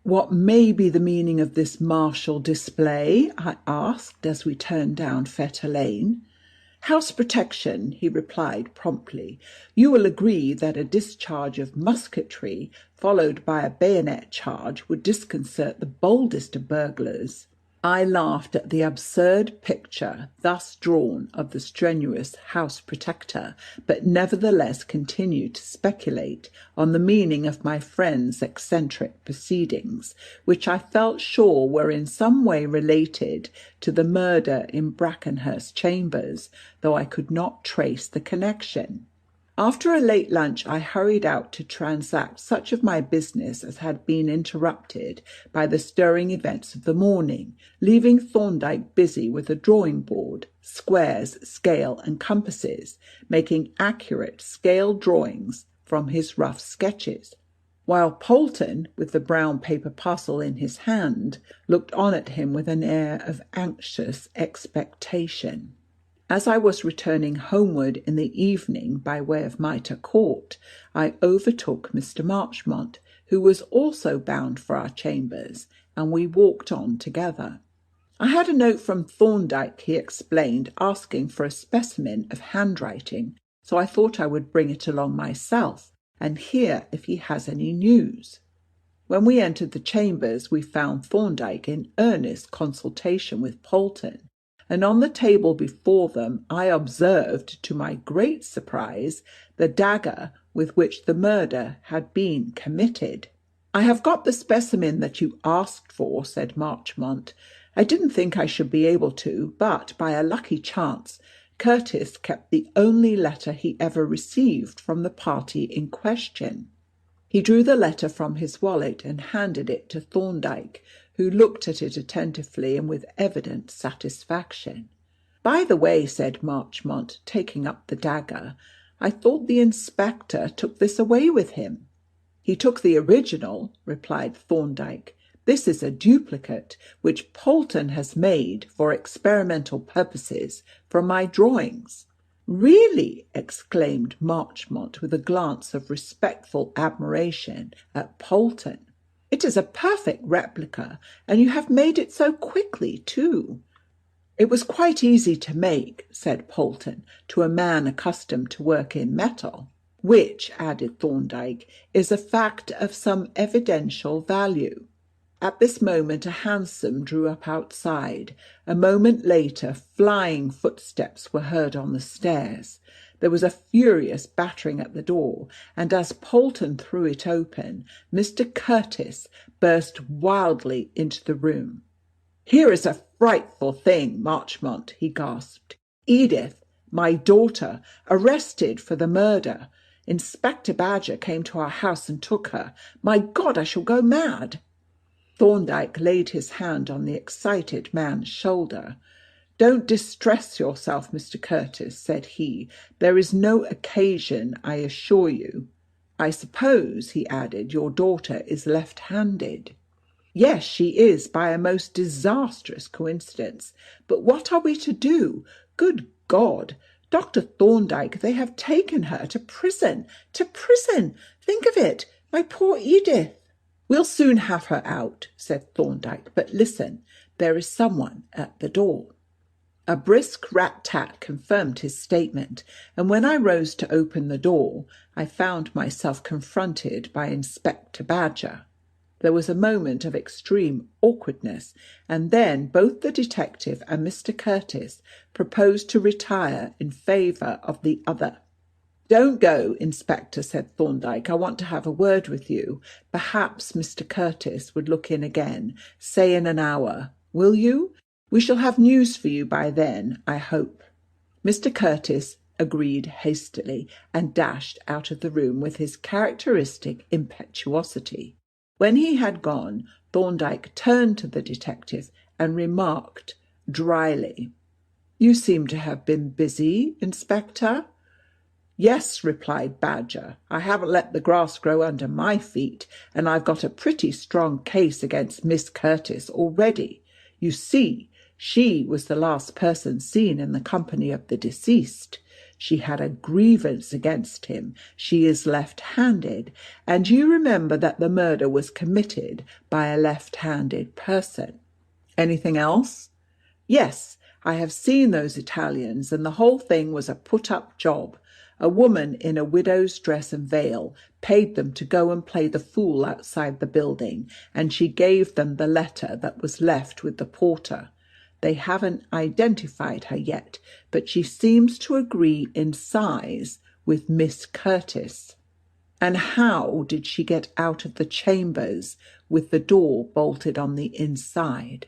"What may be the meaning of this martial display?" I asked as we turned down Fetter Lane. "House protection," he replied promptly. "You will agree that a discharge of musketry followed by a bayonet charge would disconcert the boldest of burglars." I laughed at the absurd picture thus drawn of the strenuous house protector, but nevertheless continued to speculate on the meaning of my friend's eccentric proceedings, which I felt sure were in some way related to the murder in Brackenhurst Chambers, though I could not trace the connection. After a late lunch, I hurried out to transact such of my business as had been interrupted by the stirring events of the morning, leaving Thorndyke busy with a drawing board, squares, scale, and compasses, making accurate scale drawings from his rough sketches, while Polton, with the brown paper parcel in his hand, looked on at him with an air of anxious expectation. As I was returning homeward in the evening by way of Mitre Court, I overtook Mr. Marchmont, who was also bound for our chambers, and we walked on together. "I had a note from Thorndyke," he explained, "asking for a specimen of handwriting, so I thought I would bring it along myself and hear if he has any news." When we entered the chambers, we found Thorndyke in earnest consultation with Polton, and on the table before them I observed, to my great surprise, the dagger with which the murder had been committed. "I have got the specimen that you asked for," said Marchmont. "I didn't think I should be able to, but by a lucky chance Curtis kept the only letter he ever received from the party in question." He drew the letter from his wallet and handed it to Thorndyke, who looked at it attentively and with evident satisfaction. "By the way," said Marchmont, taking up the dagger, "I thought the inspector took this away with him." "He took the original," replied Thorndyke. "This is a duplicate, which Polton has made for experimental purposes from my drawings." "Really?" exclaimed Marchmont with a glance of respectful admiration at Polton. "It is a perfect replica, and you have made it so quickly, too." "It was quite easy to make," said Polton, "to a man accustomed to work in metal, which," added Thorndyke, "is a fact of some evidential value." At this moment a hansom drew up outside. A moment later flying footsteps were heard on the stairs. There was a furious battering at the door, and as Polton threw it open, Mr. Curtis burst wildly into the room. "Here is a frightful thing, Marchmont," he gasped. "Edith, my daughter, arrested for the murder. Inspector Badger came to our house and took her. My God, I shall go mad." Thorndyke laid his hand on the excited man's shoulder. "Don't distress yourself, Mr. Curtis," said he. "There is no occasion, I assure you. I suppose," he added, "your daughter is left-handed." "Yes, she is, by a most disastrous coincidence. But what are we to do? Good God! Dr. Thorndyke, they have taken her to prison. To prison! Think of it! My poor Edith!" "We'll soon have her out," said Thorndyke. "But listen, there is someone at the door." A brisk rat-tat confirmed his statement, and when I rose to open the door, I found myself confronted by Inspector Badger. There was a moment of extreme awkwardness, and then both the detective and Mr. Curtis proposed to retire in favour of the other. "Don't go, Inspector," said Thorndyke. "I want to have a word with you. Perhaps Mr. Curtis would look in again, say in an hour. Will you? We shall have news for you by then, I hope." Mr. Curtis agreed hastily and dashed out of the room with his characteristic impetuosity. When he had gone, Thorndyke turned to the detective and remarked dryly, "You seem to have been busy, Inspector?" "Yes," replied Badger. "I haven't let the grass grow under my feet, and I've got a pretty strong case against Miss Curtis already. You see, she was the last person seen in the company of the deceased. She had a grievance against him. She is left-handed, and you remember that the murder was committed by a left-handed person. Anything else?" "Yes, I have seen those Italians, and the whole thing was a put-up job. A woman in a widow's dress and veil paid them to go and play the fool outside the building, and she gave them the letter that was left with the porter. They haven't identified her yet, but she seems to agree in size with Miss Curtis." "And how did she get out of the chambers with the door bolted on the inside?"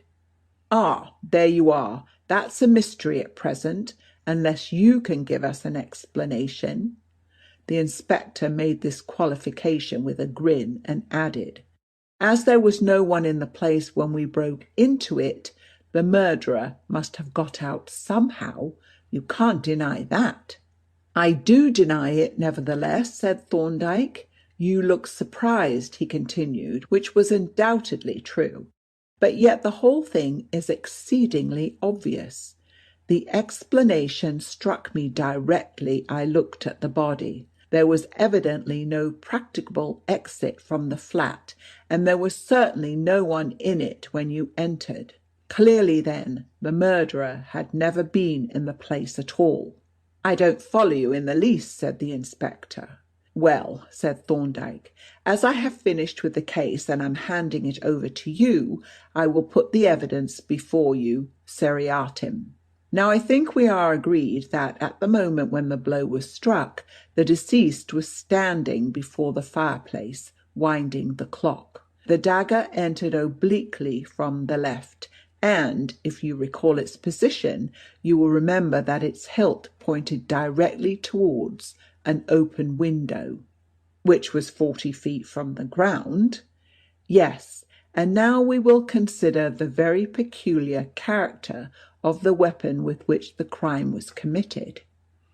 "Ah, there you are. That's a mystery at present, unless you can give us an explanation." The inspector made this qualification with a grin and added, "As there was no one in the place when we broke into it, the murderer must have got out somehow. You can't deny that." "I do deny it, nevertheless," said Thorndyke. "You look surprised," he continued, which was undoubtedly true. "But yet the whole thing is exceedingly obvious. The explanation struck me directly I looked at the body. There was evidently no practicable exit from the flat, and there was certainly no one in it when you entered. Clearly, then, the murderer had never been in the place at all." "I don't follow you in the least," said the inspector. "Well," said Thorndyke, "as I have finished with the case and am handing it over to you, I will put the evidence before you seriatim. Now, I think we are agreed that at the moment when the blow was struck, the deceased was standing before the fireplace, winding the clock. The dagger entered obliquely from the left, and, if you recall its position, you will remember that its hilt pointed directly towards an open window, which was 40 feet from the ground. Yes, and now we will consider the very peculiar character of the weapon with which the crime was committed.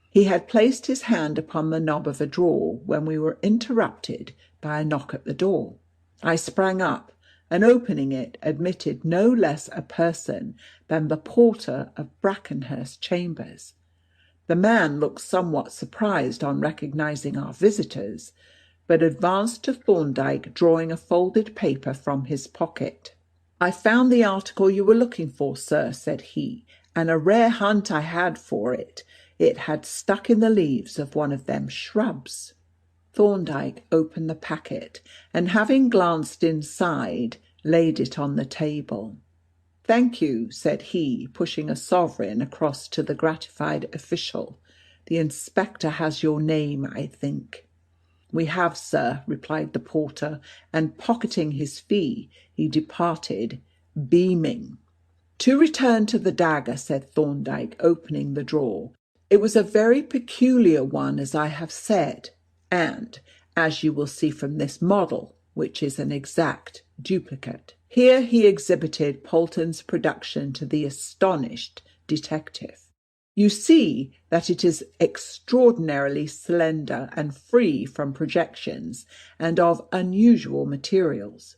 He had placed his hand upon the knob of a drawer when we were interrupted by a knock at the door. I sprang up, and opening it, admitted no less a person than the porter of Brackenhurst Chambers. The man looked somewhat surprised on recognizing our visitors, but advanced to Thorndyke, drawing a folded paper from his pocket. "I found the article you were looking for, sir," said he, "and a rare hunt I had for it. It had stuck in the leaves of one of them shrubs." Thorndyke opened the packet, and having glanced inside, laid it on the table. "Thank you," said he, pushing a sovereign across to the gratified official. "The inspector has your name, I think." "We have, sir," replied the porter, and pocketing his fee, he departed, beaming. "To return to the dagger," said Thorndyke, opening the drawer. "It was a very peculiar one, as I have said, and, as you will see from this model, which is an exact duplicate." Here he exhibited Polton's production to the astonished detective. "You see that it is extraordinarily slender and free from projections, and of unusual materials.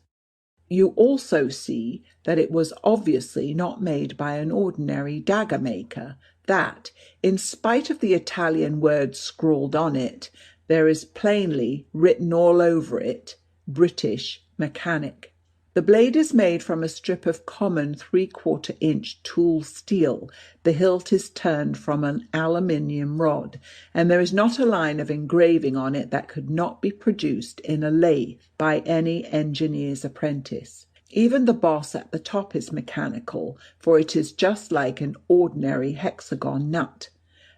You also see that it was obviously not made by an ordinary dagger maker, that, in spite of the Italian words scrawled on it, there is plainly written all over it, British Mechanic. The blade is made from a strip of common 3/4-inch tool steel. The hilt is turned from an aluminium rod, and there is not a line of engraving on it that could not be produced in a lathe by any engineer's apprentice. Even the boss at the top is mechanical, for it is just like an ordinary hexagon nut.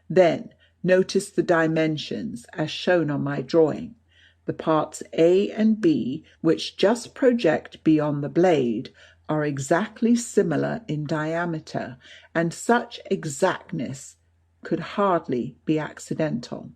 Then notice the dimensions as shown on my drawing. The parts A and B, which just project beyond the blade, are exactly similar in diameter, and such exactness could hardly be accidental.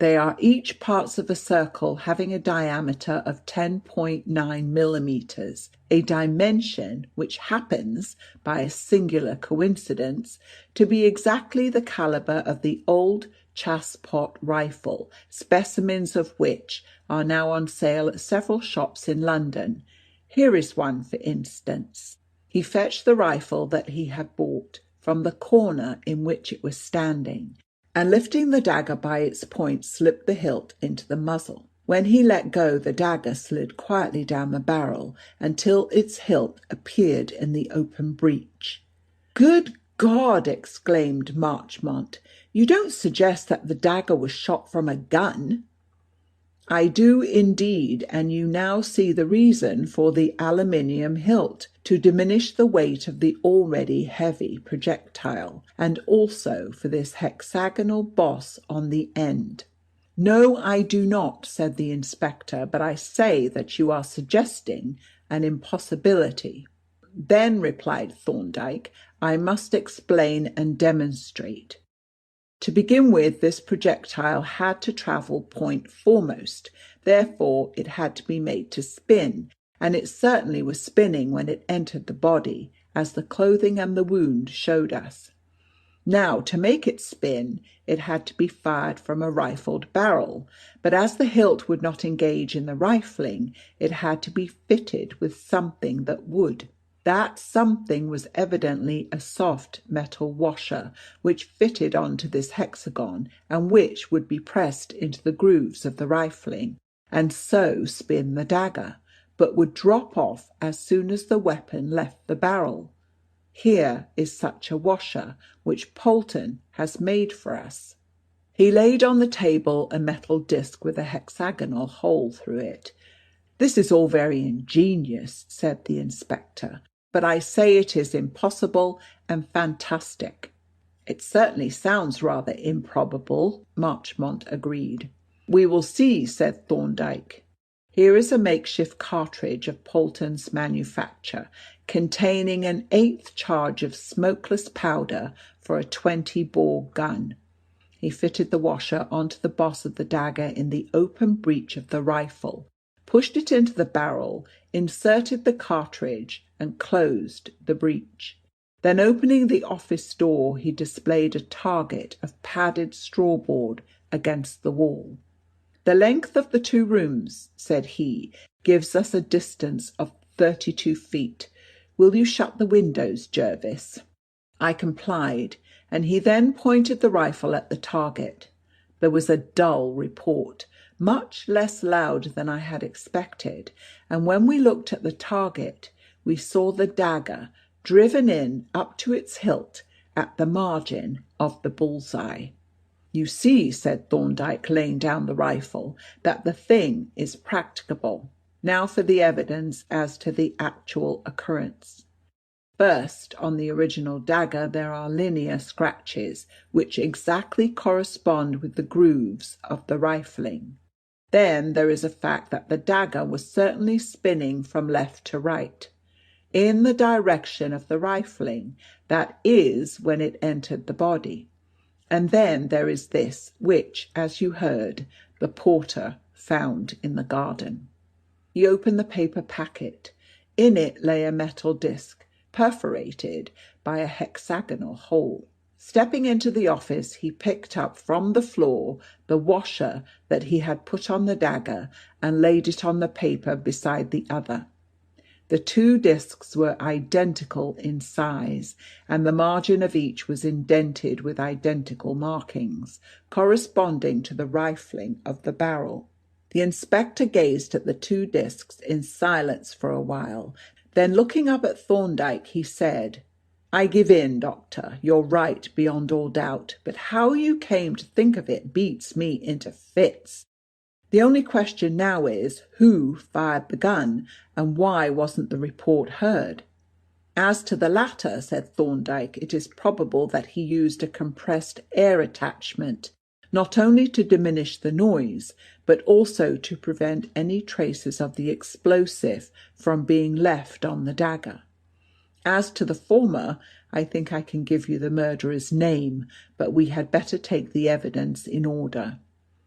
They are each parts of a circle having a diameter of 10.9 millimeters, a dimension which happens, by a singular coincidence, to be exactly the caliber of the old Chassepot rifle, specimens of which are now on sale at several shops in London. Here is one, for instance. He fetched the rifle that he had bought from the corner in which it was standing, and lifting the dagger by its point, slipped the hilt into the muzzle. When he let go, the dagger slid quietly down the barrel until its hilt appeared in the open breech. "Good God!" exclaimed Marchmont. "You don't suggest that the dagger was shot from a gun?" "I do indeed, and you now see the reason for the aluminium hilt, to diminish the weight of the already heavy projectile, and also for this hexagonal boss on the end." "No, I do not," said the inspector, "but I say that you are suggesting an impossibility." "Then," replied Thorndyke, "I must explain and demonstrate. To begin with, this projectile had to travel point foremost. Therefore, it had to be made to spin, and it certainly was spinning when it entered the body, as the clothing and the wound showed us. Now, to make it spin, it had to be fired from a rifled barrel, but as the hilt would not engage in the rifling, it had to be fitted with something that would. That something was evidently a soft metal washer, which fitted onto this hexagon, and which would be pressed into the grooves of the rifling, and so spin the dagger, but would drop off as soon as the weapon left the barrel. Here is such a washer, which Polton has made for us." He laid on the table a metal disc with a hexagonal hole through it. "This is all very ingenious," said the inspector, "but I say it is impossible and fantastic." "It certainly sounds rather improbable," Marchmont agreed. "We will see," said Thorndyke. "Here is a makeshift cartridge of Polton's manufacture, containing an 1/8 charge of smokeless powder for a 20-bore gun." He fitted the washer onto the boss of the dagger in the open breech of the rifle, pushed it into the barrel, inserted the cartridge, and closed the breech. Then, opening the office door, he displayed a target of padded strawboard against the wall. "The length of the 2 rooms," said he, "gives us a distance of 32 feet. Will you shut the windows, Jervis?" I complied, and he then pointed the rifle at the target. There was a dull report, much less loud than I had expected, and when we looked at the target, we saw the dagger driven in up to its hilt at the margin of the bullseye. "You see," said Thorndyke, laying down the rifle, "that the thing is practicable. Now for the evidence as to the actual occurrence. First, on the original dagger there are linear scratches, which exactly correspond with the grooves of the rifling. Then there is a fact that the dagger was certainly spinning from left to right, in the direction of the rifling, that is, when it entered the body. And then there is this, which, as you heard, the porter found in the garden." He opened the paper packet. In it lay a metal disc, perforated by a hexagonal hole. Stepping into the office, he picked up from the floor the washer that he had put on the dagger and laid it on the paper beside the other. The 2 discs were identical in size, and the margin of each was indented with identical markings, corresponding to the rifling of the barrel. The inspector gazed at the 2 discs in silence for a while. Then looking up at Thorndyke, he said, "I give in, Doctor. You're right beyond all doubt, but how you came to think of it beats me into fits. The only question now is, who fired the gun, and why wasn't the report heard?" "As to the latter," said Thorndyke, "it is probable that he used a compressed air attachment, not only to diminish the noise, but also to prevent any traces of the explosive from being left on the dagger. As to the former, I think I can give you the murderer's name, but we had better take the evidence in order.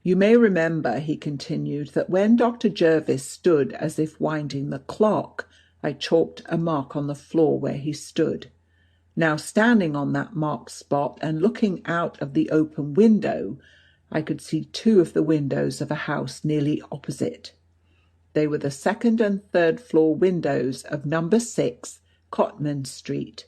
You may remember," he continued, "that when Dr. Jervis stood as if winding the clock, I chalked a mark on the floor where he stood. Now, standing on that marked spot and looking out of the open window, I could see two of the windows of a house nearly opposite. They were the second and third floor windows of number 6, Cotman Street.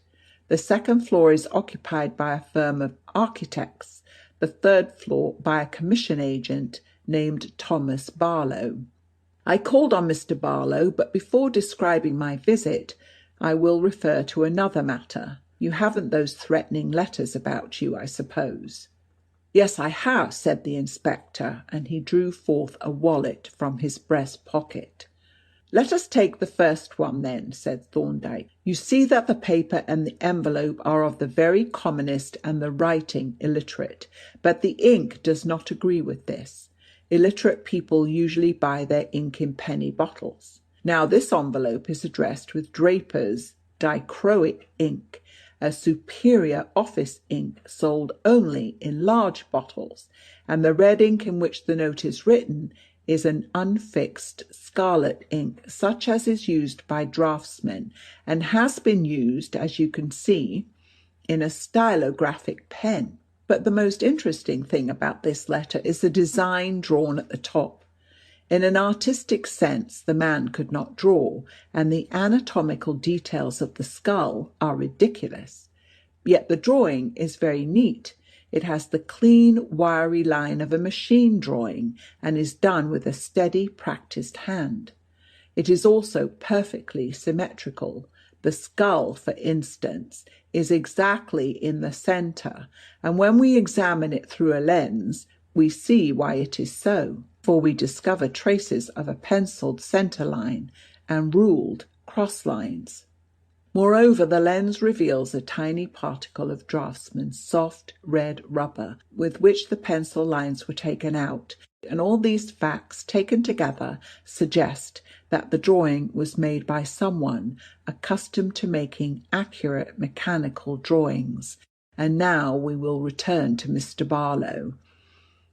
The second floor is occupied by a firm of architects, the third floor by a commission agent named Thomas Barlow. I called on Mr. Barlow, but before describing my visit, I will refer to another matter. You haven't those threatening letters about you, I suppose?" "Yes, I have," said the inspector, and he drew forth a wallet from his breast pocket. "Let us take the first one, then," said Thorndyke. "You see that the paper and the envelope are of the very commonest and the writing illiterate, but the ink does not agree with this. Illiterate people usually buy their ink in penny bottles. Now, this envelope is addressed with Draper's dichroic ink, a superior office ink sold only in large bottles, and the red ink in which the note is written is an unfixed scarlet ink, such as is used by draftsmen, and has been used, as you can see, in a stylographic pen. But the most interesting thing about this letter is the design drawn at the top. In an artistic sense, the man could not draw, and the anatomical details of the skull are ridiculous. Yet the drawing is very neat. It has the clean, wiry line of a machine drawing, and is done with a steady, practised hand. It is also perfectly symmetrical. The skull, for instance, is exactly in the centre, and when we examine it through a lens, we see why it is so, for we discover traces of a penciled centre line and ruled cross lines. Moreover, the lens reveals a tiny particle of draftsman's soft red rubber with which the pencil lines were taken out, and all these facts taken together suggest that the drawing was made by someone accustomed to making accurate mechanical drawings. And now we will return to Mr. Barlow.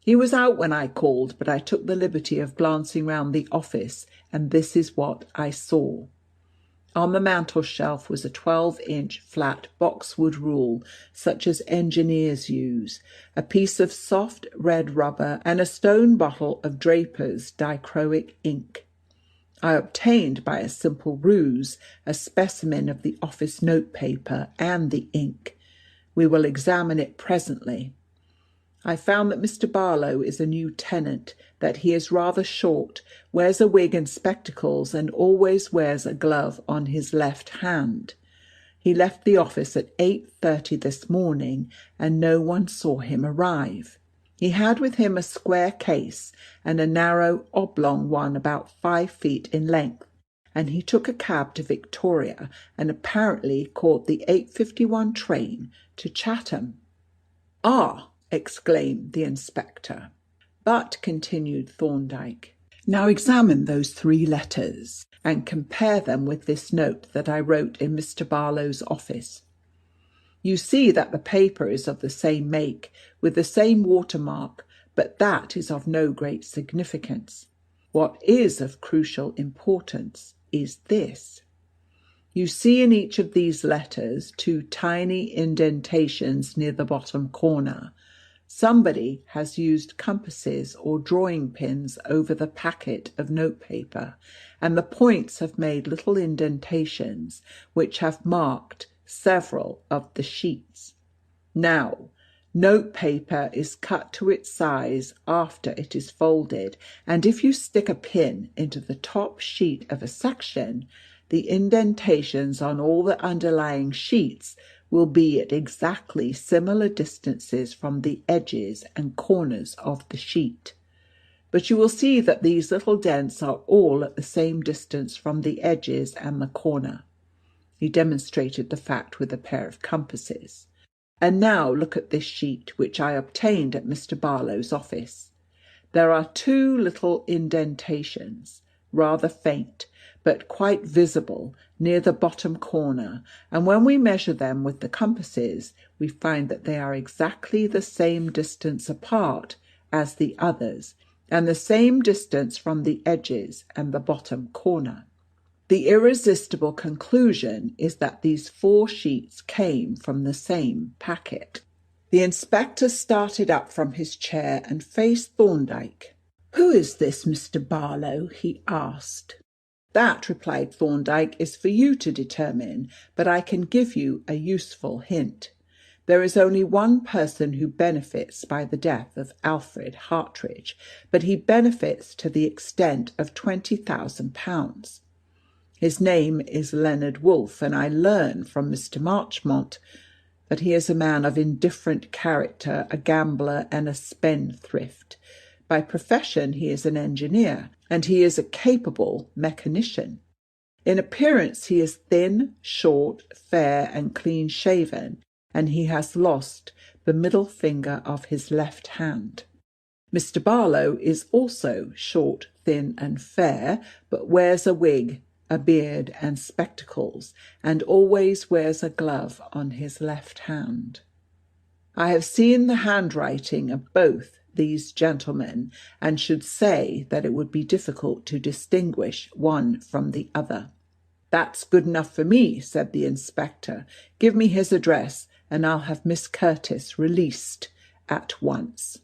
He was out when I called, but I took the liberty of glancing round the office, and this is what I saw. On the mantel-shelf was a 12-inch flat boxwood rule, such as engineers use, a piece of soft red rubber, and a stone bottle of Draper's dichroic ink. I obtained by a simple ruse a specimen of the office notepaper and the ink. We will examine it presently. I found that Mr. Barlow is a new tenant, that he is rather short, wears a wig and spectacles, and always wears a glove on his left hand. He left the office at 8:30 this morning, and no one saw him arrive. He had with him a square case and a narrow oblong one about 5 feet in length, and he took a cab to Victoria and apparently caught the 8:51 train to Chatham." "Ah!" exclaimed the inspector. "But," continued Thorndyke, "now examine those 3 letters and compare them with this note that I wrote in Mr. Barlow's office. You see that the paper is of the same make, with the same watermark, but that is of no great significance. What is of crucial importance is this. You see in each of these letters 2 tiny indentations near the bottom corner. Somebody has used compasses or drawing pins over the packet of notepaper, and the points have made little indentations which have marked several of the sheets. Now, notepaper is cut to its size after it is folded, and if you stick a pin into the top sheet of a section, the indentations on all the underlying sheets will be at exactly similar distances from the edges and corners of the sheet. But you will see that these little dents are all at the same distance from the edges and the corner. He demonstrated the fact with a pair of compasses. And now look at this sheet, which I obtained at Mr. Barlow's office. There are two little indentations, rather faint, but quite visible, near the bottom corner, and when we measure them with the compasses, we find that they are exactly the same distance apart as the others, and the same distance from the edges and the bottom corner. The irresistible conclusion is that these 4 sheets came from the same packet. The inspector started up from his chair and faced Thorndyke. "Who is this Mr. Barlow?" he asked. "That," replied Thorndyke, "is for you to determine, but I can give you a useful hint. There is only one person who benefits by the death of Alfred Hartridge, but he benefits to the extent of £20,000. His name is Leonard Woolf, and I learn from Mr. Marchmont that he is a man of indifferent character, a gambler and a spendthrift. By profession he is an engineer, and he is a capable mechanician. In appearance he is thin, short, fair, and clean-shaven, and he has lost the middle finger of his left hand. Mr. Barlow is also short, thin, and fair, but wears a wig, a beard, and spectacles, and always wears a glove on his left hand. I have seen the handwriting of both these gentlemen, and should say that it would be difficult to distinguish one from the other." "That's good enough for me," said the inspector. "Give me his address, and I'll have Miss Curtis released at once."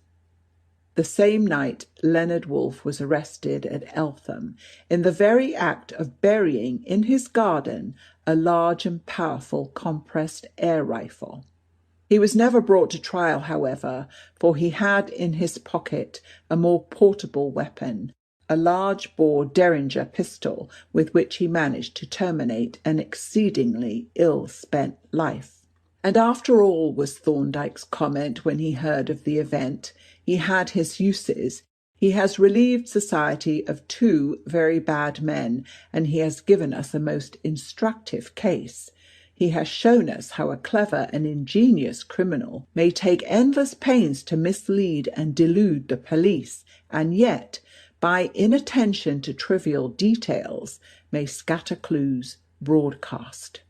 The same night Leonard Woolf was arrested at Eltham, in the very act of burying in his garden a large and powerful compressed air rifle. He was never brought to trial, however, for he had in his pocket a more portable weapon, a large-bore Derringer pistol, with which he managed to terminate an exceedingly ill-spent life. "And after all," was Thorndyke's comment when he heard of the event, "he had his uses. He has relieved society of 2 very bad men, and he has given us a most instructive case. He has shown us how a clever and ingenious criminal may take endless pains to mislead and delude the police, and yet, by inattention to trivial details, may scatter clues broadcast.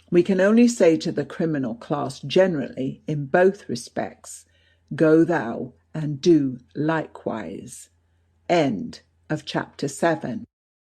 We can only say to the criminal class generally, in both respects, go thou and do likewise." End of chapter 7.